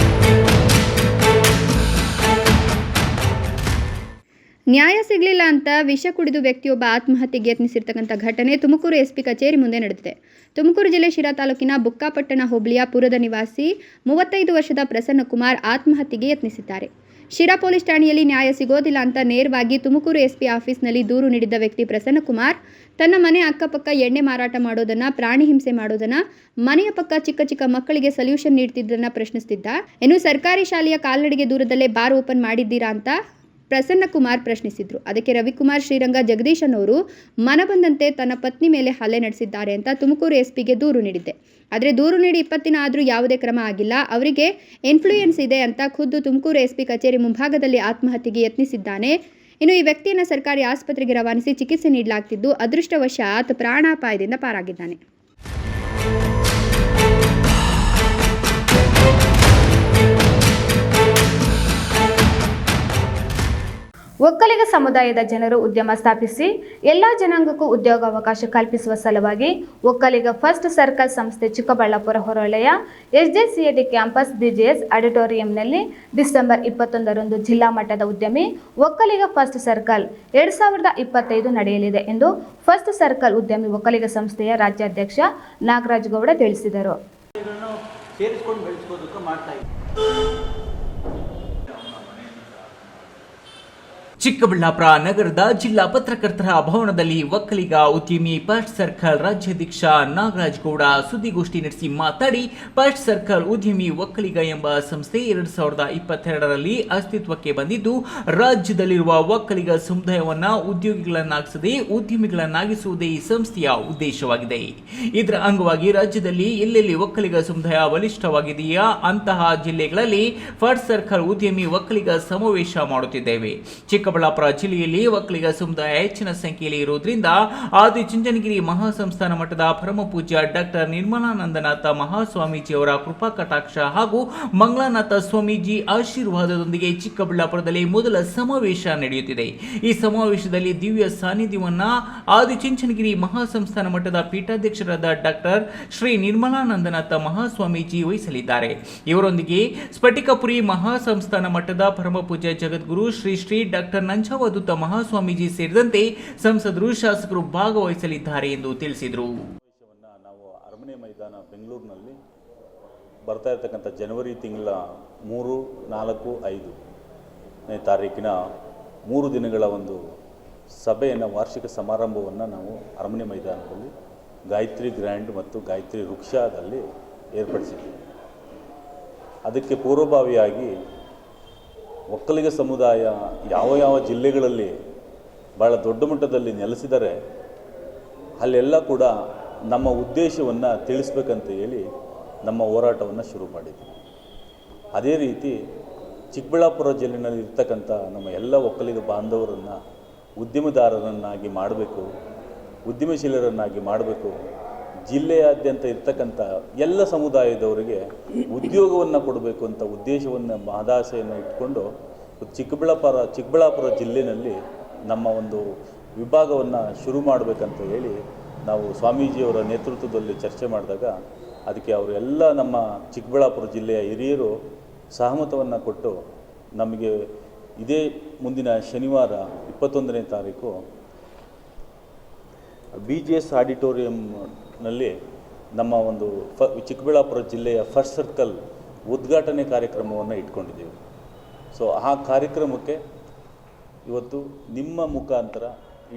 ನ್ಯಾಯ ಸಿಗಲಿಲ್ಲ ಅಂತ ವಿಷ ಕುಡಿದು ವ್ಯಕ್ತಿಯೊಬ್ಬ ಆತ್ಮಹತ್ಯೆಗೆ ಯತ್ನಿಸಿರ್ತಕ್ಕಂಥ ಘಟನೆ ತುಮಕೂರು SP ಕಚೇರಿ ಮುಂದೆ ನಡೆದಿದೆ. ತುಮಕೂರು ಜಿಲ್ಲೆ ಶಿರಾ ತಾಲೂಕಿನ ಬುಕ್ಕಾಪಟ್ಟಣ ಹೋಬಳಿಯ ಪುರದ ನಿವಾಸಿ 35 ವರ್ಷದ ಪ್ರಸನ್ನಕುಮಾರ್ ಆತ್ಮಹತ್ಯೆಗೆ ಯತ್ನಿಸಿದ್ದಾರೆ. ಶಿರಾ ಪೊಲೀಸ್ ಠಾಣೆಯಲ್ಲಿ ನ್ಯಾಯ ಸಿಗೋದಿಲ್ಲ ಅಂತ ನೇರವಾಗಿ ತುಮಕೂರು SP ಆಫೀಸ್ನಲ್ಲಿ ದೂರು ನೀಡಿದ್ದ ವ್ಯಕ್ತಿ ಪ್ರಸನ್ನಕುಮಾರ್ ತನ್ನ ಮನೆ ಅಕ್ಕಪಕ್ಕ ಎಣ್ಣೆ ಮಾರಾಟ ಮಾಡೋದನ್ನ, ಪ್ರಾಣಿ ಹಿಂಸೆ ಮಾಡೋದನ್ನ, ಮನೆಯ ಪಕ್ಕ ಚಿಕ್ಕ ಚಿಕ್ಕ ಮಕ್ಕಳಿಗೆ ಸೊಲ್ಯೂಷನ್ ನೀಡ್ತಿದ್ದನ್ನ ಪ್ರಶ್ನಿಸುತ್ತಿದ್ದ. ಇನ್ನು ಸರ್ಕಾರಿ ಶಾಲೆಯ ಕಾಲ್ನಡಿಗೆ ದೂರದಲ್ಲೇ ಬಾರ್ ಓಪನ್ ಮಾಡಿದ್ದೀರಾ ಅಂತ ಪ್ರಸನ್ನಕುಮಾರ್ ಪ್ರಶ್ನಿಸಿದ್ರು. ಅದಕ್ಕೆ ರವಿಕುಮಾರ್, ಶ್ರೀರಂಗ, ಜಗದೀಶ್ ಅನ್ನೋರು ಮನಬಂದಂತೆ ತನ್ನ ಪತ್ನಿ ಮೇಲೆ ಹಲ್ಲೆ ನಡೆಸಿದ್ದಾರೆ ಅಂತ ತುಮಕೂರು SPಗೆ ದೂರು ನೀಡಿದ್ದೆ. ಆದರೆ ದೂರು ನೀಡಿ 20 ದಿನ ಆದರೂ ಯಾವುದೇ ಕ್ರಮ ಆಗಿಲ್ಲ. ಅವರಿಗೆ ಇನ್ಫ್ಲೂಯೆನ್ಸ್ ಇದೆ ಅಂತ ಖುದ್ದು ತುಮಕೂರು SP ಕಚೇರಿ ಮುಂಭಾಗದಲ್ಲಿ ಆತ್ಮಹತ್ಯೆಗೆ ಯತ್ನಿಸಿದ್ದಾನೆ. ಇನ್ನು ಈ ವ್ಯಕ್ತಿಯನ್ನು ಸರ್ಕಾರಿ ಆಸ್ಪತ್ರೆಗೆ ರವಾನಿಸಿ ಚಿಕಿತ್ಸೆ ನೀಡಲಾಗ್ತಿದ್ದು, ಅದೃಷ್ಟವಶಾತ್ ಪ್ರಾಣಾಪಾಯದಿಂದ ಪಾರಾಗಿದ್ದಾನೆ. ಒಕ್ಕಲಿಗ ಸಮುದಾಯದ ಜನರು ಉದ್ಯಮ ಸ್ಥಾಪಿಸಿ ಎಲ್ಲಾ ಜನಾಂಗಕ್ಕೂ ಉದ್ಯೋಗಾವಕಾಶ ಕಲ್ಪಿಸುವ ಸಲುವಾಗಿ ಒಕ್ಕಲಿಗ ಫಸ್ಟ್ ಸರ್ಕಲ್ ಸಂಸ್ಥೆ ಚಿಕ್ಕಬಳ್ಳಾಪುರ ಹೊರವಲಯ SJCAD ಕ್ಯಾಂಪಸ್ BGS ಆಡಿಟೋರಿಯಂನಲ್ಲಿ ಡಿಸೆಂಬರ್ 21ರಂದು ಜಿಲ್ಲಾ ಮಟ್ಟದ ಉದ್ಯಮಿ ಒಕ್ಕಲಿಗ ಫಸ್ಟ್ ಸರ್ಕಲ್ 2025 ನಡೆಯಲಿದೆ ಎಂದು ಫಸ್ಟ್ ಸರ್ಕಲ್ ಉದ್ಯಮಿ ಒಕ್ಕಲಿಗ ಸಂಸ್ಥೆಯ ರಾಜ್ಯಾಧ್ಯಕ್ಷ ನಾಗರಾಜ್ ಗೌಡ ತಿಳಿಸಿದರು. ಚಿಕ್ಕಬಳ್ಳಾಪುರ ನಗರದ ಜಿಲ್ಲಾ ಪತ್ರಕರ್ತರ ಭವನದಲ್ಲಿ ಒಕ್ಕಲಿಗ ಉದ್ಯಮಿ ಫಸ್ಟ್ ಸರ್ಕಲ್ ರಾಜ್ಯಾಧ್ಯಕ್ಷ ನಾಗರಾಜ್ ಗೌಡ ಸುದ್ದಿಗೋಷ್ಠಿ ನಡೆಸಿ ಮಾತನಾಡಿ, ಫಸ್ಟ್ ಸರ್ಕಲ್ ಉದ್ಯಮಿ ಒಕ್ಕಲಿಗ ಎಂಬ ಸಂಸ್ಥೆ 2022ರಲ್ಲಿ ಅಸ್ತಿತ್ವಕ್ಕೆ ಬಂದಿದ್ದು, ರಾಜ್ಯದಲ್ಲಿರುವ ಒಕ್ಕಲಿಗ ಸಮುದಾಯವನ್ನ ಉದ್ಯೋಗಿಗಳನ್ನಾಗಿಸದೆ ಉದ್ಯಮಿಗಳನ್ನಾಗಿಸುವುದೇ ಈ ಸಂಸ್ಥೆಯ ಉದ್ದೇಶವಾಗಿದೆ. ಇದರ ಅಂಗವಾಗಿ ರಾಜ್ಯದಲ್ಲಿ ಎಲ್ಲೆಲ್ಲಿ ಒಕ್ಕಲಿಗ ಸಮುದಾಯ ಬಲಿಷ್ಠವಾಗಿದೆಯಾ ಅಂತಹ ಜಿಲ್ಲೆಗಳಲ್ಲಿ ಫಸ್ಟ್ ಸರ್ಕಲ್ ಉದ್ಯಮಿ ಒಕ್ಕಲಿಗ ಸಮಾವೇಶ ಮಾಡುತ್ತಿದ್ದೇವೆ. ಚಿಕ್ಕಬಳ್ಳಾಪುರ ಜಿಲ್ಲೆಯಲ್ಲಿ ಒಕ್ಕಲಿಗ ಸಮುದಾಯ ಹೆಚ್ಚಿನ ಸಂಖ್ಯೆಯಲ್ಲಿ ಇರುವುದರಿಂದ ಆದಿಚುಂಚನಗಿರಿ ಮಹಾಸಂಸ್ಥಾನ ಮಠದ ಪರಮ ಪೂಜ್ಯ ಡಾಕ್ಟರ್ ನಿರ್ಮಲಾನಂದನಾಥ ಮಹಾಸ್ವಾಮೀಜಿ ಅವರ ಕೃಪಾ ಕಟಾಕ್ಷ ಹಾಗೂ ಮಂಗಳನಾಥ ಸ್ವಾಮೀಜಿ ಆಶೀರ್ವಾದದೊಂದಿಗೆ ಚಿಕ್ಕಬಳ್ಳಾಪುರದಲ್ಲಿ ಮೊದಲ ಸಮಾವೇಶ ನಡೆಯುತ್ತಿದೆ. ಈ ಸಮಾವೇಶದಲ್ಲಿ ದಿವ್ಯ ಸಾನ್ನಿಧ್ಯವನ್ನ ಆದಿಚುಂಚನಗಿರಿ ಮಹಾಸಂಸ್ಥಾನ ಮಠದ ಪೀಠಾಧ್ಯಕ್ಷರಾದ ಡಾಕ್ಟರ್ ಶ್ರೀ ನಿರ್ಮಲಾನಂದನಾಥ ಮಹಾಸ್ವಾಮೀಜಿ ವಹಿಸಲಿದ್ದಾರೆ. ಇವರೊಂದಿಗೆ ಸ್ಫಟಿಕಪುರಿ ಮಹಾಸಂಸ್ಥಾನ ಮಠದ ಪರಮ ಪೂಜ್ಯ ಜಗದ್ಗುರು ಶ್ರೀ ಶ್ರೀ ಡಾಕ್ಟರ್ ನಂಜಾವಧೂತ ಮಹಾಸ್ವಾಮೀಜಿ ಸೇರಿದಂತೆ ಸಂಸದರು, ಶಾಸಕರು ಭಾಗವಹಿಸಲಿದ್ದಾರೆ ಎಂದು ತಿಳಿಸಿದರು. ನಾವು ಅರಮನೆ ಮೈದಾನ ಬೆಂಗಳೂರಿನಲ್ಲಿ ಬರ್ತಾ ಇರತಕ್ಕಂಥ ಜನವರಿ ತಿಂಗಳ 3, 4, 5ನೇ ತಾರೀಕಿನ 3 ದಿನಗಳ ಒಂದು ಸಭೆಯನ್ನು, ವಾರ್ಷಿಕ ಸಮಾರಂಭವನ್ನು ನಾವು ಅರಮನೆ ಮೈದಾನದಲ್ಲಿ ಗಾಯತ್ರಿ ಗ್ರ್ಯಾಂಡ್ ಮತ್ತು ಗಾಯತ್ರಿ ವೃಕ್ಷದಲ್ಲಿ ಏರ್ಪಡಿಸಿದ್ದೀವಿ. ಅದಕ್ಕೆ ಪೂರ್ವಭಾವಿಯಾಗಿ ಒಕ್ಕಲಿಗ ಸಮುದಾಯ ಯಾವ ಜಿಲ್ಲೆಗಳಲ್ಲಿ ಭಾಳ ದೊಡ್ಡ ಮಟ್ಟದಲ್ಲಿ ನೆಲೆಸಿದರೆ ಅಲ್ಲೆಲ್ಲ ಕೂಡ ನಮ್ಮ ಉದ್ದೇಶವನ್ನು ತಿಳಿಸ್ಬೇಕಂತ ಹೇಳಿ ನಮ್ಮ ಹೋರಾಟವನ್ನು ಶುರು ಮಾಡಿದ್ವಿ. ಅದೇ ರೀತಿ ಚಿಕ್ಕಬಳ್ಳಾಪುರ ಜಿಲ್ಲೆಯಲ್ಲಿ ಇರ್ತಕ್ಕಂಥ ನಮ್ಮ ಎಲ್ಲ ಒಕ್ಕಲಿಗ ಬಾಂಧವರನ್ನು ಉದ್ಯಮದಾರರನ್ನಾಗಿ ಮಾಡಬೇಕು, ಉದ್ಯಮಶೀಲರನ್ನಾಗಿ ಮಾಡಬೇಕು. ಜಿಲ್ಲೆಯಾದ್ಯಂತ ಇರ್ತಕ್ಕಂಥ ಎಲ್ಲ ಸಮುದಾಯದವರಿಗೆ ಉದ್ಯೋಗವನ್ನು ಕೊಡಬೇಕು ಅಂತ ಉದ್ದೇಶವನ್ನು, ಮಹದಾಸೆಯನ್ನು ಇಟ್ಕೊಂಡು ಚಿಕ್ಕಬಳ್ಳಾಪುರ ಜಿಲ್ಲೆಯಲ್ಲಿ ನಮ್ಮ ಒಂದು ವಿಭಾಗವನ್ನು ಶುರು ಮಾಡಬೇಕಂತ ಹೇಳಿ ನಾವು ಸ್ವಾಮೀಜಿಯವರ ನೇತೃತ್ವದಲ್ಲಿ ಚರ್ಚೆ ಮಾಡಿದಾಗ ಅದಕ್ಕೆ ಅವರೆಲ್ಲ ನಮ್ಮ ಚಿಕ್ಕಬಳ್ಳಾಪುರ ಜಿಲ್ಲೆಯ ಹಿರಿಯರು ಸಹಮತವನ್ನು ಕೊಟ್ಟು ನಮಗೆ ಇದೇ ಮುಂದಿನ ಶನಿವಾರ 21ನೇ ತಾರೀಕು BGS ಆಡಿಟೋರಿಯಂನಲ್ಲಿ ನಮ್ಮ ಒಂದು ಚಿಕ್ಕಬಳ್ಳಾಪುರ ಜಿಲ್ಲೆಯ ಫಸ್ಟ್ ಸರ್ಕಲ್ ಉದ್ಘಾಟನೆ ಕಾರ್ಯಕ್ರಮವನ್ನು ಇಟ್ಕೊಂಡಿದ್ದೀವಿ. ಸೊ ಆ ಕಾರ್ಯಕ್ರಮಕ್ಕೆ ಇವತ್ತು ನಿಮ್ಮ ಮುಖಾಂತರ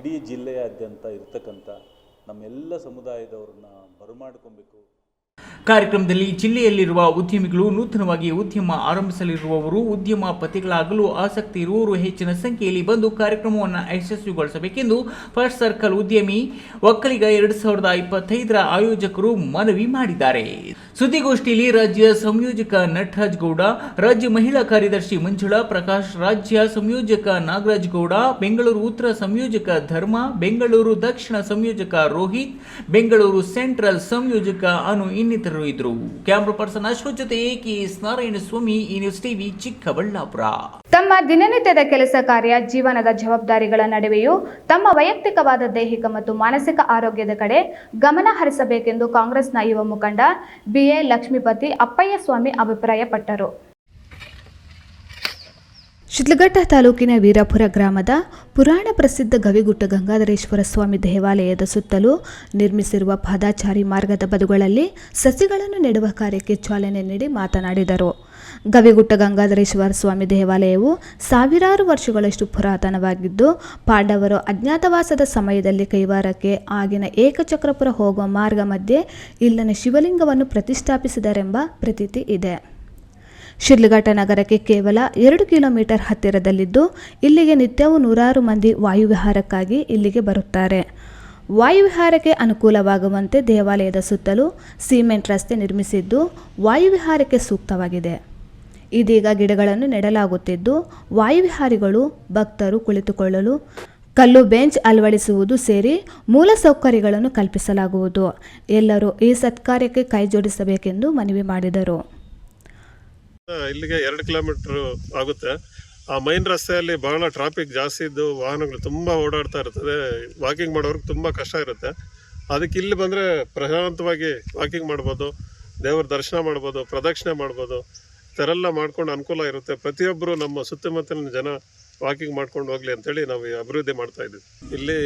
ಇಡೀ ಜಿಲ್ಲೆಯಾದ್ಯಂತ ಇರ್ತಕ್ಕಂಥ ನಮ್ಮೆಲ್ಲ ಸಮುದಾಯದವ್ರನ್ನ ಬರಮಾಡ್ಕೊಬೇಕು. ಕಾರ್ಯಕ್ರಮದಲ್ಲಿ ಜಿಲ್ಲೆಯಲ್ಲಿರುವ ಉದ್ಯಮಿಗಳು, ನೂತನವಾಗಿ ಉದ್ಯಮ ಆರಂಭಿಸಲಿರುವವರು, ಉದ್ಯಮಪತಿಗಳಾಗಲು ಆಸಕ್ತಿ ಇರುವವರು ಹೆಚ್ಚಿನ ಸಂಖ್ಯೆಯಲ್ಲಿ ಬಂದು ಕಾರ್ಯಕ್ರಮವನ್ನು ಯಶಸ್ವಿಗೊಳಿಸಬೇಕೆಂದು ಫಸ್ಟ್ ಸರ್ಕಲ್ ಉದ್ಯಮಿ ಒಕ್ಕಲಿಗ 2025ರ ಆಯೋಜಕರು ಮನವಿ ಮಾಡಿದ್ದಾರೆ. ಸುದ್ದಿಗೋಷ್ಠಿಯಲ್ಲಿ ರಾಜ್ಯ ಸಂಯೋಜಕ ನಟರಾಜ್ ಗೌಡ, ರಾಜ್ಯ ಮಹಿಳಾ ಕಾರ್ಯದರ್ಶಿ ಮಂಜುಳಾ ಪ್ರಕಾಶ್, ರಾಜ್ಯ ಸಂಯೋಜಕ ನಾಗರಾಜ್ ಗೌಡ, ಬೆಂಗಳೂರು ಉತ್ತರ ಸಂಯೋಜಕ ಧರ್ಮ, ಬೆಂಗಳೂರು ದಕ್ಷಿಣ ಸಂಯೋಜಕ ರೋಹಿತ್, ಬೆಂಗಳೂರು ಸೆಂಟ್ರಲ್ ಸಂಯೋಜಕ ಅನು ಇನ್ನಿತರರು ಇದ್ದರು. ಕ್ಯಾಮ್ರಾ ಪರ್ಸನ್ ಅಶ್ವಥ್ ಜೊತೆ KS ನಾರಾಯಣಸ್ವಾಮಿ, ಈ ನ್ಯೂಸ್ ಟಿವಿ, ಚಿಕ್ಕಬಳ್ಳಾಪುರ. ತಮ್ಮ ದಿನನಿತ್ಯದ ಕೆಲಸ ಕಾರ್ಯ, ಜೀವನದ ಜವಾಬ್ದಾರಿಗಳ ನಡುವೆಯೂ ತಮ್ಮ ವೈಯಕ್ತಿಕವಾದ ದೈಹಿಕ ಮತ್ತು ಮಾನಸಿಕ ಆರೋಗ್ಯದ ಕಡೆ ಗಮನ ಹರಿಸಬೇಕೆಂದು ಕಾಂಗ್ರೆಸ್ನ ಯುವ ಮುಖಂಡ BA ಲಕ್ಷ್ಮೀಪತಿ ಅಪ್ಪಯ್ಯಸ್ವಾಮಿ ಅಭಿಪ್ರಾಯಪಟ್ಟರು. ಶಿಡ್ಲಘಟ್ಟ ತಾಲೂಕಿನ ವೀರಾಪುರ ಗ್ರಾಮದ ಪುರಾಣ ಪ್ರಸಿದ್ಧ ಗವಿಗುಟ್ಟ ಗಂಗಾಧರೇಶ್ವರ ಸ್ವಾಮಿ ದೇವಾಲಯದ ಸುತ್ತಲೂ ನಿರ್ಮಿಸಿರುವ ಪಾದಾಚಾರಿ ಮಾರ್ಗದ ಬದುಗಳಲ್ಲಿ ಸಸಿಗಳನ್ನು ನೆಡುವ ಕಾರ್ಯಕ್ಕೆ ಚಾಲನೆ ನೀಡಿ ಮಾತನಾಡಿದರು. ಗವಿಗುಟ್ಟ ಗಂಗಾಧರೇಶ್ವರ ಸ್ವಾಮಿ ದೇವಾಲಯವು ಸಾವಿರಾರು ವರ್ಷಗಳಷ್ಟು ಪುರಾತನವಾಗಿದ್ದು, ಪಾಂಡವರು ಅಜ್ಞಾತವಾಸದ ಸಮಯದಲ್ಲಿ ಕೈವಾರಕ್ಕೆ ಆಗಿನ ಏಕಚಕ್ರಪುರ ಹೋಗುವ ಮಾರ್ಗ ಮಧ್ಯೆ ಇಲ್ಲಿನ ಶಿವಲಿಂಗವನ್ನು ಪ್ರತಿಷ್ಠಾಪಿಸಿದರೆಂಬ ಪ್ರತೀತಿ ಇದೆ. ಶಿಡ್ಲಘಟ್ಟ ನಗರಕ್ಕೆ ಕೇವಲ 2 ಕಿಲೋಮೀಟರ್ ಹತ್ತಿರದಲ್ಲಿದ್ದು, ಇಲ್ಲಿಗೆ ನಿತ್ಯವೂ ನೂರಾರು ಮಂದಿ ವಾಯುವಿಹಾರಕ್ಕಾಗಿ ಇಲ್ಲಿಗೆ ಬರುತ್ತಾರೆ. ವಾಯುವಿಹಾರಕ್ಕೆ ಅನುಕೂಲವಾಗುವಂತೆ ದೇವಾಲಯದ ಸುತ್ತಲೂ ಸಿಮೆಂಟ್ ರಸ್ತೆ ನಿರ್ಮಿಸಿದ್ದು ವಾಯುವಿಹಾರಕ್ಕೆ ಸೂಕ್ತವಾಗಿದೆ. ಇದೀಗ ಗಿಡಗಳನ್ನು ನೆಡಲಾಗುತ್ತಿದ್ದು, ವಾಯುವಿಹಾರಿಗಳು ಭಕ್ತರು ಕುಳಿತುಕೊಳ್ಳಲು ಕಲ್ಲು ಬೆಂಚ್ ಅಳವಡಿಸುವುದು ಸೇರಿ ಮೂಲ ಸೌಕರ್ಯಗಳನ್ನು ಕಲ್ಪಿಸಲಾಗುವುದು. ಎಲ್ಲರೂ ಈ ಸತ್ಕಾರ್ಯಕ್ಕೆ ಕೈಜೋಡಿಸಬೇಕೆಂದು ಮನವಿ ಮಾಡಿದರು. ಇಲ್ಲಿಗೆ 2 ಕಿಲೋಮೀಟರ್ ಆಗುತ್ತೆ. ಆ ಮೈನ್ ರಸ್ತೆಯಲ್ಲಿ ಬಹಳ ಟ್ರಾಫಿಕ್ ಜಾಸ್ತಿ ಇದ್ದು ವಾಹನಗಳು ತುಂಬ ಓಡಾಡ್ತಾ ಇರ್ತದೆ. ವಾಕಿಂಗ್ ಮಾಡೋರ್ಗೆ ತುಂಬ ಕಷ್ಟ ಇರುತ್ತೆ. ಅದಕ್ಕೆ ಇಲ್ಲಿ ಬಂದರೆ ಪ್ರಶಾಂತವಾಗಿ ವಾಕಿಂಗ್ ಮಾಡ್ಬೋದು, ದೇವರ ದರ್ಶನ ಮಾಡ್ಬೋದು, ಪ್ರದಕ್ಷಿಣೆ ಮಾಡ್ಬೋದು. ಈ ಥರ ಎಲ್ಲ ಮಾಡ್ಕೊಂಡು ಅನುಕೂಲ ಇರುತ್ತೆ. ಪ್ರತಿಯೊಬ್ಬರು ನಮ್ಮ ಸುತ್ತಮುತ್ತಲಿನ ಜನ ವಾಕಿಂಗ್ ಮಾಡ್ಕೊಂಡು ಹೋಗ್ಲಿ ಅಂತೇಳಿ ನಾವು ಅಭಿವೃದ್ಧಿ ಮಾಡ್ತಾ ಇದ್ದೀವಿ. ಇಲ್ಲಿ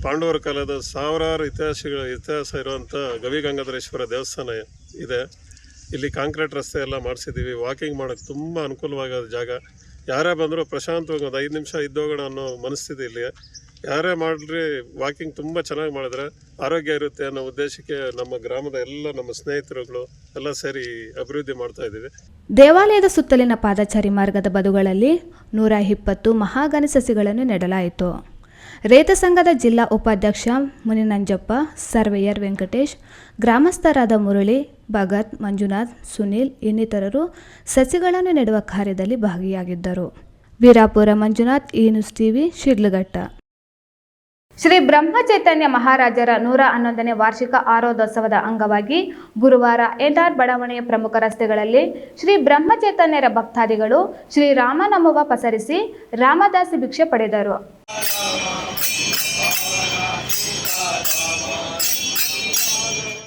ಪಾಂಡವರ ಕಾಲದ ಸಾವಿರಾರು ಇತಿಹಾಸ ಇರುವಂಥ ಗವಿ ಗಂಗಾಧರೇಶ್ವರ ದೇವಸ್ಥಾನ ಇದೆ. ಇಲ್ಲಿ ಕಾಂಕ್ರೀಟ್ ರಸ್ತೆ ಎಲ್ಲ ಮಾಡಿಸಿದ್ದೀವಿ. ವಾಕಿಂಗ್ ಮಾಡೋಕ್ಕೆ ತುಂಬ ಅನುಕೂಲವಾದ ಜಾಗ. ಯಾರೇ ಬಂದರೂ ಪ್ರಶಾಂತವಾಗಿ ಒಂದು 5 ನಿಮಿಷ ಇದ್ದೋಗೋಣ ಅನ್ನೋ ಮನಸ್ಥಿತಿ ಇಲ್ಲಿ. ಯಾರೇ ಮಾಡಿದ್ರೆ ವಾಕಿಂಗ್ ತುಂಬ ಚೆನ್ನಾಗಿ ಮಾಡಿದ್ರೆ ಆರೋಗ್ಯ ಇರುತ್ತೆ ಅನ್ನೋ ಉದ್ದೇಶಕ್ಕೆ ನಮ್ಮ ಗ್ರಾಮದ ಎಲ್ಲ ನಮ್ಮ ಸ್ನೇಹಿತರುಗಳು ಎಲ್ಲ ಸೇರಿ ಅಭಿವೃದ್ಧಿ ಮಾಡ್ತಾ ಇದ್ದೀವಿ. ದೇವಾಲಯದ ಸುತ್ತಲಿನ ಪಾದಚಾರಿ ಮಾರ್ಗದ ಬದುಗಳಲ್ಲಿ 120 ಮಹಾಗನಿ ಸಸಿಗಳನ್ನು ನೆಡಲಾಯಿತು. ರೈತ ಸಂಘದ ಜಿಲ್ಲಾ ಉಪಾಧ್ಯಕ್ಷ ಮುನಿನಂಜಪ್ಪ, ಸರ್ವೇಯರ್ ವೆಂಕಟೇಶ್, ಗ್ರಾಮಸ್ಥರಾದ ಮುರಳಿ, ಭಗತ್, ಮಂಜುನಾಥ್, ಸುನೀಲ್ ಇನ್ನಿತರರು ಸಸಿಗಳನ್ನು ನೆಡುವ ಕಾರ್ಯದಲ್ಲಿ ಭಾಗಿಯಾಗಿದ್ದರು. ವೀರಾಪುರ ಮಂಜುನಾಥ್, ಈ ನ್ಯೂಸ್ ಟಿವಿ, ಶಿಡ್ಲಘಟ್ಟ. ಶ್ರೀ ಬ್ರಹ್ಮಚೈತನ್ಯ ಮಹಾರಾಜರ 111ನೇ ವಾರ್ಷಿಕ ಆರಾಧೋತ್ಸವದ ಅಂಗವಾಗಿ ಗುರುವಾರ ಎನ್ಆರ್ ಬಡಾವಣೆಯ ಪ್ರಮುಖ ರಸ್ತೆಗಳಲ್ಲಿ ಶ್ರೀ ಬ್ರಹ್ಮಚೈತನ್ಯರ ಭಕ್ತಾದಿಗಳು ಶ್ರೀರಾಮನಾಮವ ಪಸರಿಸಿ ರಾಮದಾಸಿ ಭಿಕ್ಷೆ ಪಡೆದರು.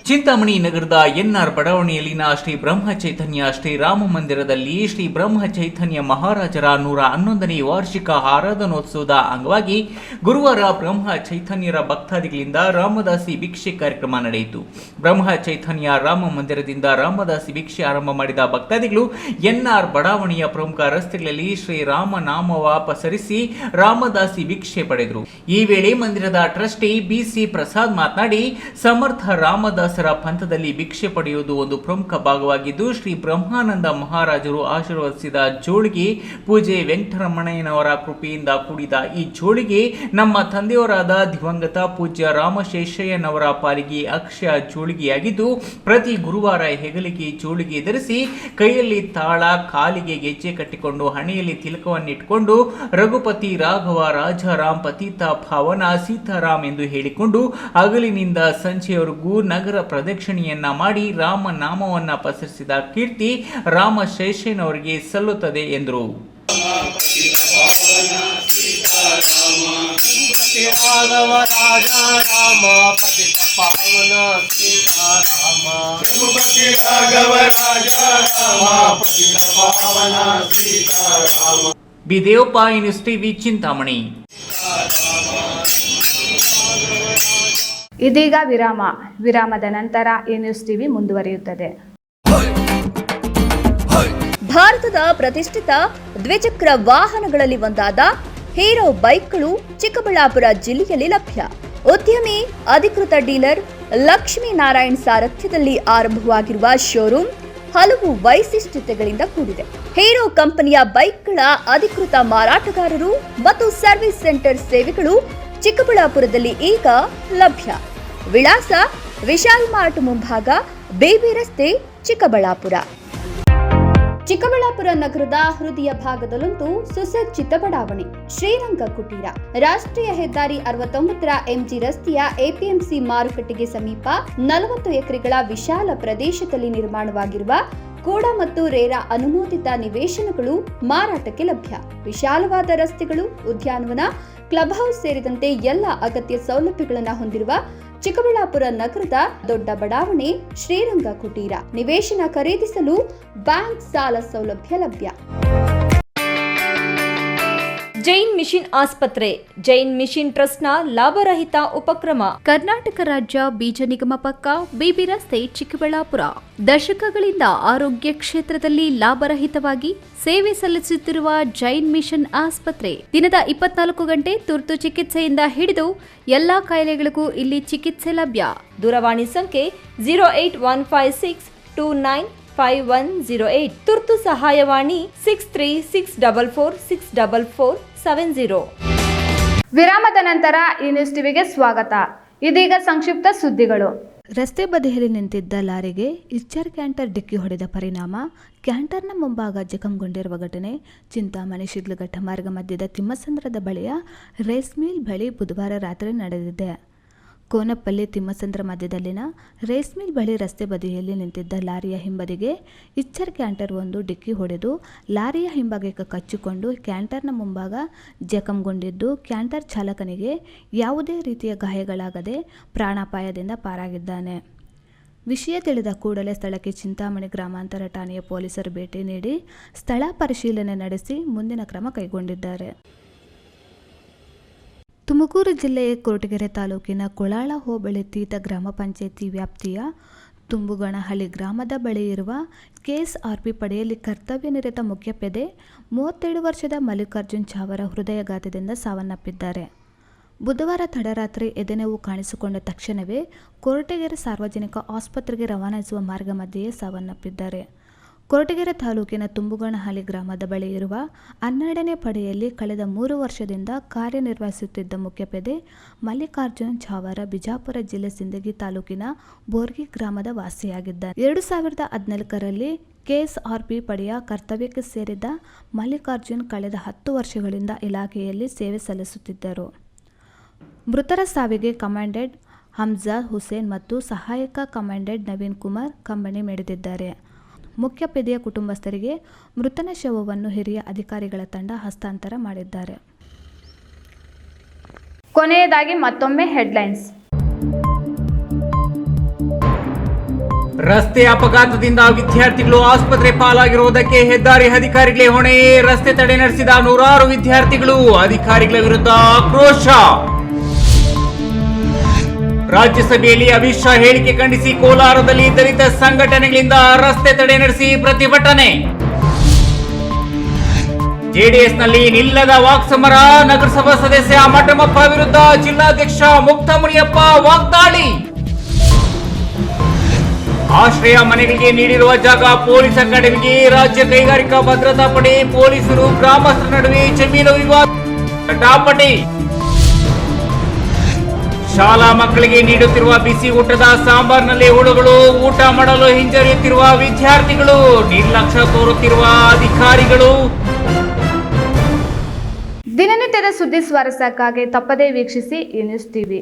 ಚಿಂತಾಮಣಿ ನಗರದ ಎನ್ಆರ್ ಬಡಾವಣೆಯಲ್ಲಿನ ಶ್ರೀ ಬ್ರಹ್ಮಚೈತನ್ಯ ಶ್ರೀರಾಮ ಮಂದಿರದಲ್ಲಿ ಶ್ರೀ ಬ್ರಹ್ಮಚೈತನ್ಯ ಮಹಾರಾಜರ 111ನೇ ವಾರ್ಷಿಕ ಆರಾಧನೋತ್ಸವದ ಅಂಗವಾಗಿ ಗುರುವಾರ ಬ್ರಹ್ಮಚೈತನ್ಯರ ಭಕ್ತಾದಿಗಳಿಂದ ರಾಮದಾಸಿ ಭಿಕ್ಷೆ ಕಾರ್ಯಕ್ರಮ ನಡೆಯಿತು. ಬ್ರಹ್ಮಚೈತನ್ಯ ರಾಮ ಮಂದಿರದಿಂದ ರಾಮದಾಸಿ ಭಿಕ್ಷೆ ಆರಂಭ ಮಾಡಿದ ಭಕ್ತಾದಿಗಳು ಎನ್ಆರ್ ಬಡಾವಣೆಯ ಪ್ರಮುಖ ರಸ್ತೆಗಳಲ್ಲಿ ಶ್ರೀರಾಮ ನಾಮವ ಪಸರಿಸಿ ರಾಮದಾಸಿ ಭಿಕ್ಷೆ ಪಡೆದರು. ಈ ವೇಳೆ ಮಂದಿರದ ಟ್ರಸ್ಟಿ BC ಪ್ರಸಾದ್ ಮಾತನಾಡಿ, ಸಮರ್ಥ ರಾಮದಾಸರ ಪಂಥದಲ್ಲಿ ಭಿಕ್ಷೆ ಪಡೆಯುವುದು ಒಂದು ಪ್ರಮುಖ ಭಾಗವಾಗಿದ್ದು, ಶ್ರೀ ಬ್ರಹ್ಮಾನಂದ ಮಹಾರಾಜರು ಆಶೀರ್ವದಿಸಿದ ಜೋಳಿಗೆ ಪೂಜೆ ವೆಂಕಟರಮಣಯ್ಯನವರ ಕೃಪೆಯಿಂದ ಕೂಡಿದ ಈ ಜೋಳಿಗೆ ನಮ್ಮ ತಂದೆಯವರಾದ ದಿವಂಗತ ಪೂಜ್ಯ ರಾಮಶೇಷಯ್ಯನವರ ಪಾಲಿಗೆ ಅಕ್ಷಯ ಜೋಳಿಗೆಯಾಗಿದ್ದು, ಪ್ರತಿ ಗುರುವಾರ ಹೆಗಲಿಗೆ ಜೋಳಿಗೆ ಧರಿಸಿ ಕೈಯಲ್ಲಿ ತಾಳ, ಕಾಲಿಗೆ ಗೆಜ್ಜೆ ಕಟ್ಟಿಕೊಂಡು ಹಣೆಯಲ್ಲಿ ತಿಲಕವನ್ನಿಟ್ಟುಕೊಂಡು ರಘುಪತಿ ರಾಘವ ರಾಜಾರಾಮ್ ಪತಿತ ಭಾವನ ಸೀತಾರಾಮ್ ಎಂದು ಹೇಳಿಕೊಂಡು ಹಗಲಿನಿಂದ ಸಂಜೆಯವರೆಗೂ ನಗರ ಪ್ರದಕ್ಷಿಣೆಯನ್ನ ಮಾಡಿ ರಾಮ ನಾಮವನ್ನ ಪಸರಿಸಿದ ಕೀರ್ತಿ ರಾಮಶೇಷಯ್ಯನವರಿಗೆ ಸಲ್ಲುತ್ತದೆ ಎಂದರು. ರಾಘವ ರಾಜ ರಾಮ ಪತಿತ ಪಾವನ ಸೀತಾರಾಮ ರಾಘವ ರಾಜ ರಾಮ ಪತಿತ ಪಾವನ Sitarama. B Devappa, news TV, Chintamani. ಇದೀಗ ವಿರಾಮದ ನಂತರ ಈ ನ್ಯೂಸ್ ಟಿವಿ ಮುಂದುವರಿಯುತ್ತದೆ. ಭಾರತದ ಪ್ರತಿಷ್ಠಿತ ದ್ವಿಚಕ್ರ ವಾಹನಗಳಲ್ಲಿ ಒಂದಾದ ಹೀರೋ ಬೈಕ್ಗಳು ಚಿಕ್ಕಬಳ್ಳಾಪುರ ಜಿಲ್ಲೆಯಲ್ಲಿ ಲಭ್ಯ. ಉದ್ಯಮಿ ಅಧಿಕೃತ ಡೀಲರ್ ಲಕ್ಷ್ಮೀನಾರಾಯಣ್ ಸಾರಥ್ಯದಲ್ಲಿ ಆರಂಭವಾಗಿರುವ ಶೋರೂಮ್ ಹಲವು ವೈಶಿಷ್ಟ್ಯತೆಗಳಿಂದ ಕೂಡಿದೆ. ಹೀರೋ ಕಂಪನಿಯ ಬೈಕ್ಗಳ ಅಧಿಕೃತ ಮಾರಾಟಗಾರರು ಮತ್ತು ಸರ್ವಿಸ್ ಸೆಂಟರ್ ಸೇವೆಗಳು ಚಿಕ್ಕಬಳ್ಳಾಪುರದಲ್ಲಿ ಈಗ ಲಭ್ಯ. ವಿಳಾಸ ವಿಶಾಲ್ ಮಾರ್ಟ್ ಮುಂಭಾಗ, ಬೇಬಿ ರಸ್ತೆ, ಚಿಕ್ಕಬಳ್ಳಾಪುರ. ಚಿಕ್ಕಬಳ್ಳಾಪುರ ನಗರದ ಹೃದಯ ಭಾಗದಲ್ಲೊಂದು ಸುಸಜ್ಜಿತ ಬಡಾವಣೆ ಶ್ರೀರಂಗ ಕುಟೀರ. ರಾಷ್ಟ್ರೀಯ ಹೆದ್ದಾರಿ 69ರ ಎಂಜಿ ರಸ್ತೆಯ ಎಪಿಎಂಸಿ ಮಾರುಕಟ್ಟೆಗೆ ಸಮೀಪ 40 ಎಕರೆಗಳ ವಿಶಾಲ ಪ್ರದೇಶದಲ್ಲಿ ನಿರ್ಮಾಣವಾಗಿರುವ ಕೂಡ ಮತ್ತು ರೇರಾ ಅನುಮೋದಿತ ನಿವೇಶನಗಳು ಮಾರಾಟಕ್ಕೆ ಲಭ್ಯ. ವಿಶಾಲವಾದ ರಸ್ತೆಗಳು, ಉದ್ಯಾನವನ, ಕ್ಲಬ್ ಹೌಸ್ ಸೇರಿದಂತೆ ಎಲ್ಲ ಅಗತ್ಯ ಸೌಲಭ್ಯಗಳನ್ನು ಹೊಂದಿರುವ ಚಿಕ್ಕಬಳ್ಳಾಪುರ ನಗರದ ದೊಡ್ಡ ಬಡಾವಣೆ ಶ್ರೀರಂಗ ಕುಟೀರ. ನಿವೇಶನ ಖರೀದಿಸಲು ಬ್ಯಾಂಕ್ ಸಾಲ ಸೌಲಭ್ಯ ಲಭ್ಯ. ಜೈನ್ ಮಿಷನ್ ಆಸ್ಪತ್ರೆ ಜೈನ್ ಮಿಷನ್ ಟ್ರಸ್ಟ್ನ ಲಾಭರಹಿತ ಉಪಕ್ರಮ. ಕರ್ನಾಟಕ ರಾಜ್ಯ ಬೀಜ ನಿಗಮ ಪಕ್ಕ, ಬೇಬಿ ರಸ್ತೆ, ಚಿಕ್ಕಬಳ್ಳಾಪುರ. ದಶಕಗಳಿಂದ ಆರೋಗ್ಯ ಕ್ಷೇತ್ರದಲ್ಲಿ ಲಾಭರಹಿತವಾಗಿ ಸೇವೆ ಸಲ್ಲಿಸುತ್ತಿರುವ ಜೈನ್ ಮಿಷನ್ ಆಸ್ಪತ್ರೆ ದಿನದ 24 ಗಂಟೆ ತುರ್ತು ಚಿಕಿತ್ಸೆಯಿಂದ ಹಿಡಿದು ಎಲ್ಲಾ ಕಾಯಿಲೆಗಳಿಗೂ ಇಲ್ಲಿ ಚಿಕಿತ್ಸೆ ಲಭ್ಯ. ದೂರವಾಣಿ ಸಂಖ್ಯೆ 08156295108. ತುರ್ತು ಸಹಾಯವಾಣಿ 6364464470. ವಿರಾಮದ ನಂತರ ಈ ನ್ಯೂಸ್ ಟಿವಿಗೆ ಸ್ವಾಗತ. ಇದೀಗ ಸಂಕ್ಷಿಪ್ತ ಸುದ್ದಿಗಳು. ರಸ್ತೆ ಬದಿಯಲ್ಲಿ ನಿಂತಿದ್ದ ಲಾರಿಗೆ ಇಚ್ಚರ್ ಕ್ಯಾಂಟರ್ ಡಿಕ್ಕಿ ಹೊಡೆದ ಪರಿಣಾಮ ಕ್ಯಾಂಟರ್ನ ಮುಂಭಾಗ ಜಖಂಗೊಂಡಿರುವ ಘಟನೆ ಚಿಂತಾಮಣಿ ಶಿಡ್ಲಘಟ್ಟ ಮಾರ್ಗ ಮಧ್ಯದ ತಿಮ್ಮಸಂದ್ರದ ಬಳಿಯ ರೇಸ್ ಮಿಲ್ ಬಳಿ ಬುಧವಾರ ರಾತ್ರಿ ನಡೆದಿದೆ. ಕೋನಪಲ್ಲಿ ತಿಮ್ಮಸಂದ್ರ ಮಧ್ಯದಲ್ಲಿನ ರೇಸ್ ಮಿಲ್ ಬಳಿ ರಸ್ತೆ ಬದಿಯಲ್ಲಿ ನಿಂತಿದ್ದ ಲಾರಿಯ ಹಿಂಬದಿಗೆ ಇಚ್ಚರ್ ಕ್ಯಾಂಟರ್ ಒಂದು ಡಿಕ್ಕಿ ಹೊಡೆದು ಲಾರಿಯ ಹಿಂಭಾಗಕ್ಕೆ ಕಚ್ಚಿಕೊಂಡು ಕ್ಯಾಂಟರ್ನ ಮುಂಭಾಗ ಜಖಂಗೊಂಡಿದ್ದು, ಕ್ಯಾಂಟರ್ ಚಾಲಕನಿಗೆ ಯಾವುದೇ ರೀತಿಯ ಗಾಯಗಳಾಗದೆ ಪ್ರಾಣಾಪಾಯದಿಂದ ಪಾರಾಗಿದ್ದಾನೆ. ವಿಷಯ ತಿಳಿದ ಕೂಡಲೇ ಸ್ಥಳಕ್ಕೆ ಚಿಂತಾಮಣಿ ಗ್ರಾಮಾಂತರ ಠಾಣೆಯ ಪೊಲೀಸರು ಭೇಟಿ ನೀಡಿ ಸ್ಥಳ ಪರಿಶೀಲನೆ ನಡೆಸಿ ಮುಂದಿನ ಕ್ರಮ ಕೈಗೊಂಡಿದ್ದಾರೆ. ತುಮಕೂರು ಜಿಲ್ಲೆಯ ಕೊರಟಗೆರೆ ತಾಲೂಕಿನ ಕೊಳಾಳ ಹೋಬಳಿ ತೀತ ಗ್ರಾಮ ಪಂಚಾಯಿತಿ ವ್ಯಾಪ್ತಿಯ ತುಂಬುಗಣಹಳ್ಳಿ ಗ್ರಾಮದ ಬಳಿ ಇರುವ ಕೆಎಸ್ಆರ್ಪಿ ಪಡೆಯಲ್ಲಿ ಕರ್ತವ್ಯ ನಿರತ ಮುಖ್ಯಪೇದೆ 37 ವರ್ಷದ ಮಲ್ಲಿಕಾರ್ಜುನ್ ಚಾವರ ಹೃದಯಾಘಾತದಿಂದ ಸಾವನ್ನಪ್ಪಿದ್ದಾರೆ. ಬುಧವಾರ ತಡರಾತ್ರಿ ಎದೆನೋವು ಕಾಣಿಸಿಕೊಂಡ ತಕ್ಷಣವೇ ಕೊರಟಗೆರೆ ಸಾರ್ವಜನಿಕ ಆಸ್ಪತ್ರೆಗೆ ರವಾನಿಸುವ ಮಾರ್ಗ ಮಧ್ಯೆಯೇ ಸಾವನ್ನಪ್ಪಿದ್ದಾರೆ. ಕೊರಟಗೆರೆ ತಾಲೂಕಿನ ತುಂಬುಗಣಹಳ್ಳಿ ಗ್ರಾಮದ ಬಳಿ ಇರುವ 12ನೇ ಪಡೆಯಲ್ಲಿ ಕಳೆದ 3 ವರ್ಷದಿಂದ ಕಾರ್ಯನಿರ್ವಹಿಸುತ್ತಿದ್ದ ಮುಖ್ಯಪೇದೆ ಮಲ್ಲಿಕಾರ್ಜುನ್ ಚಾವರ ಬಿಜಾಪುರ ಜಿಲ್ಲೆ ಸಿಂದಗಿ ತಾಲೂಕಿನ ಬೋರ್ಗಿ ಗ್ರಾಮದ ವಾಸಿಯಾಗಿದ್ದಾರೆ. 2014ರಲ್ಲಿ ಕೆಎಸ್ಆರ್ಪಿ ಪಡೆಯ ಕರ್ತವ್ಯಕ್ಕೆ ಸೇರಿದ ಮಲ್ಲಿಕಾರ್ಜುನ್ ಕಳೆದ 10 ವರ್ಷಗಳಿಂದ ಇಲಾಖೆಯಲ್ಲಿ ಸೇವೆ ಸಲ್ಲಿಸುತ್ತಿದ್ದರು. ಮೃತರ ಸಾವಿಗೆ ಕಮಾಂಡೆಂಟ್ ಹಮ್ಜಾ ಹುಸೇನ್ ಮತ್ತು ಸಹಾಯಕ ಕಮಾಂಡೆಂಟ್ ನವೀನ್ ಕುಮಾರ್ ಕಂಬನಿ ಮಿಡಿದಿದ್ದಾರೆ. ಮುಖ್ಯಪೇದೆಯ ಕುಟುಂಬಸ್ಥರಿಗೆ ಮೃತನ ಶವವನ್ನು ಹಿರಿಯ ಅಧಿಕಾರಿಗಳ ತಂಡ ಹಸ್ತಾಂತರ ಮಾಡಿದ್ದಾರೆ. ಕೊನೆಯದಾಗಿ ಮತ್ತೊಮ್ಮೆ ಹೆಡ್ಲೈನ್ಸ್. ರಸ್ತೆ ಅಪಘಾತದಿಂದ ವಿದ್ಯಾರ್ಥಿಗಳು ಆಸ್ಪತ್ರೆ ಪಾಲಾಗಿರುವುದಕ್ಕೆ ಹೆದ್ದಾರಿ ಅಧಿಕಾರಿಗಳೇ ಹೊಣೆ. ರಸ್ತೆ ತಡೆ ನಡೆಸಿದ ನೂರಾರು ವಿದ್ಯಾರ್ಥಿಗಳು, ಅಧಿಕಾರಿಗಳ ವಿರುದ್ಧ ಆಕ್ರೋಶ. ರಾಜ್ಯಸಭೆಯಲ್ಲಿ ಅಮಿತ್ ಶಾ ಹೇಳಿಕೆ ಖಂಡಿಸಿ ಕೋಲಾರದಲ್ಲಿ ದಲಿತ ಸಂಘಟನೆಗಳಿಂದ ರಸ್ತೆ ತಡೆ ನಡೆಸಿ ಪ್ರತಿಭಟನೆ. ಜೆಡಿಎಸ್ನಲ್ಲಿ ನಿಲ್ಲದ ವಾಕ್ಸಮರ. ನಗರಸಭಾ ಸದಸ್ಯ ಮಠಮಪ್ಪ ವಿರುದ್ಧ ಜಿಲ್ಲಾಧ್ಯಕ್ಷ ಮುಕ್ತಮುನಿಯಪ್ಪ ವಾಗ್ದಾಳಿ. ಆಶ್ರಯ ಮನೆಗಳಿಗೆ ನೀಡಿರುವ ಜಾಗ ಪೊಲೀಸ್ ಅಕಾಡೆಮಿಗೆ ರಾಜ್ಯ ಕೈಗಾರಿಕಾ ಭದ್ರತಾ ಪಡೆ, ಪೊಲೀಸರು ಗ್ರಾಮಸ್ಥರ ನಡುವೆ ಜಮೀನು ವಿವಾದ ಜಟಾಪಟಿ. ಶಾಲಾ ಮಕ್ಕಳಿಗೆ ನೀಡುತ್ತಿರುವ ಬಿಸಿ ಊಟದ ಸಾಂಬಾರ್ನಲ್ಲಿ ಹುಳುಗಳು, ಊಟ ಮಾಡಲು ಹಿಂಜರಿಯುತ್ತಿರುವ ವಿದ್ಯಾರ್ಥಿಗಳು, ನಿರ್ಲಕ್ಷ್ಯ ತೋರುತ್ತಿರುವ ಅಧಿಕಾರಿಗಳು. ದಿನನಿತ್ಯದ ಸುದ್ದಿ ಸ್ವಾರಸ್ಯಕ್ಕಾಗಿ ತಪ್ಪದೇ ವೀಕ್ಷಿಸಿ ಈ ನ್ಯೂಸ್ ಟಿವಿ.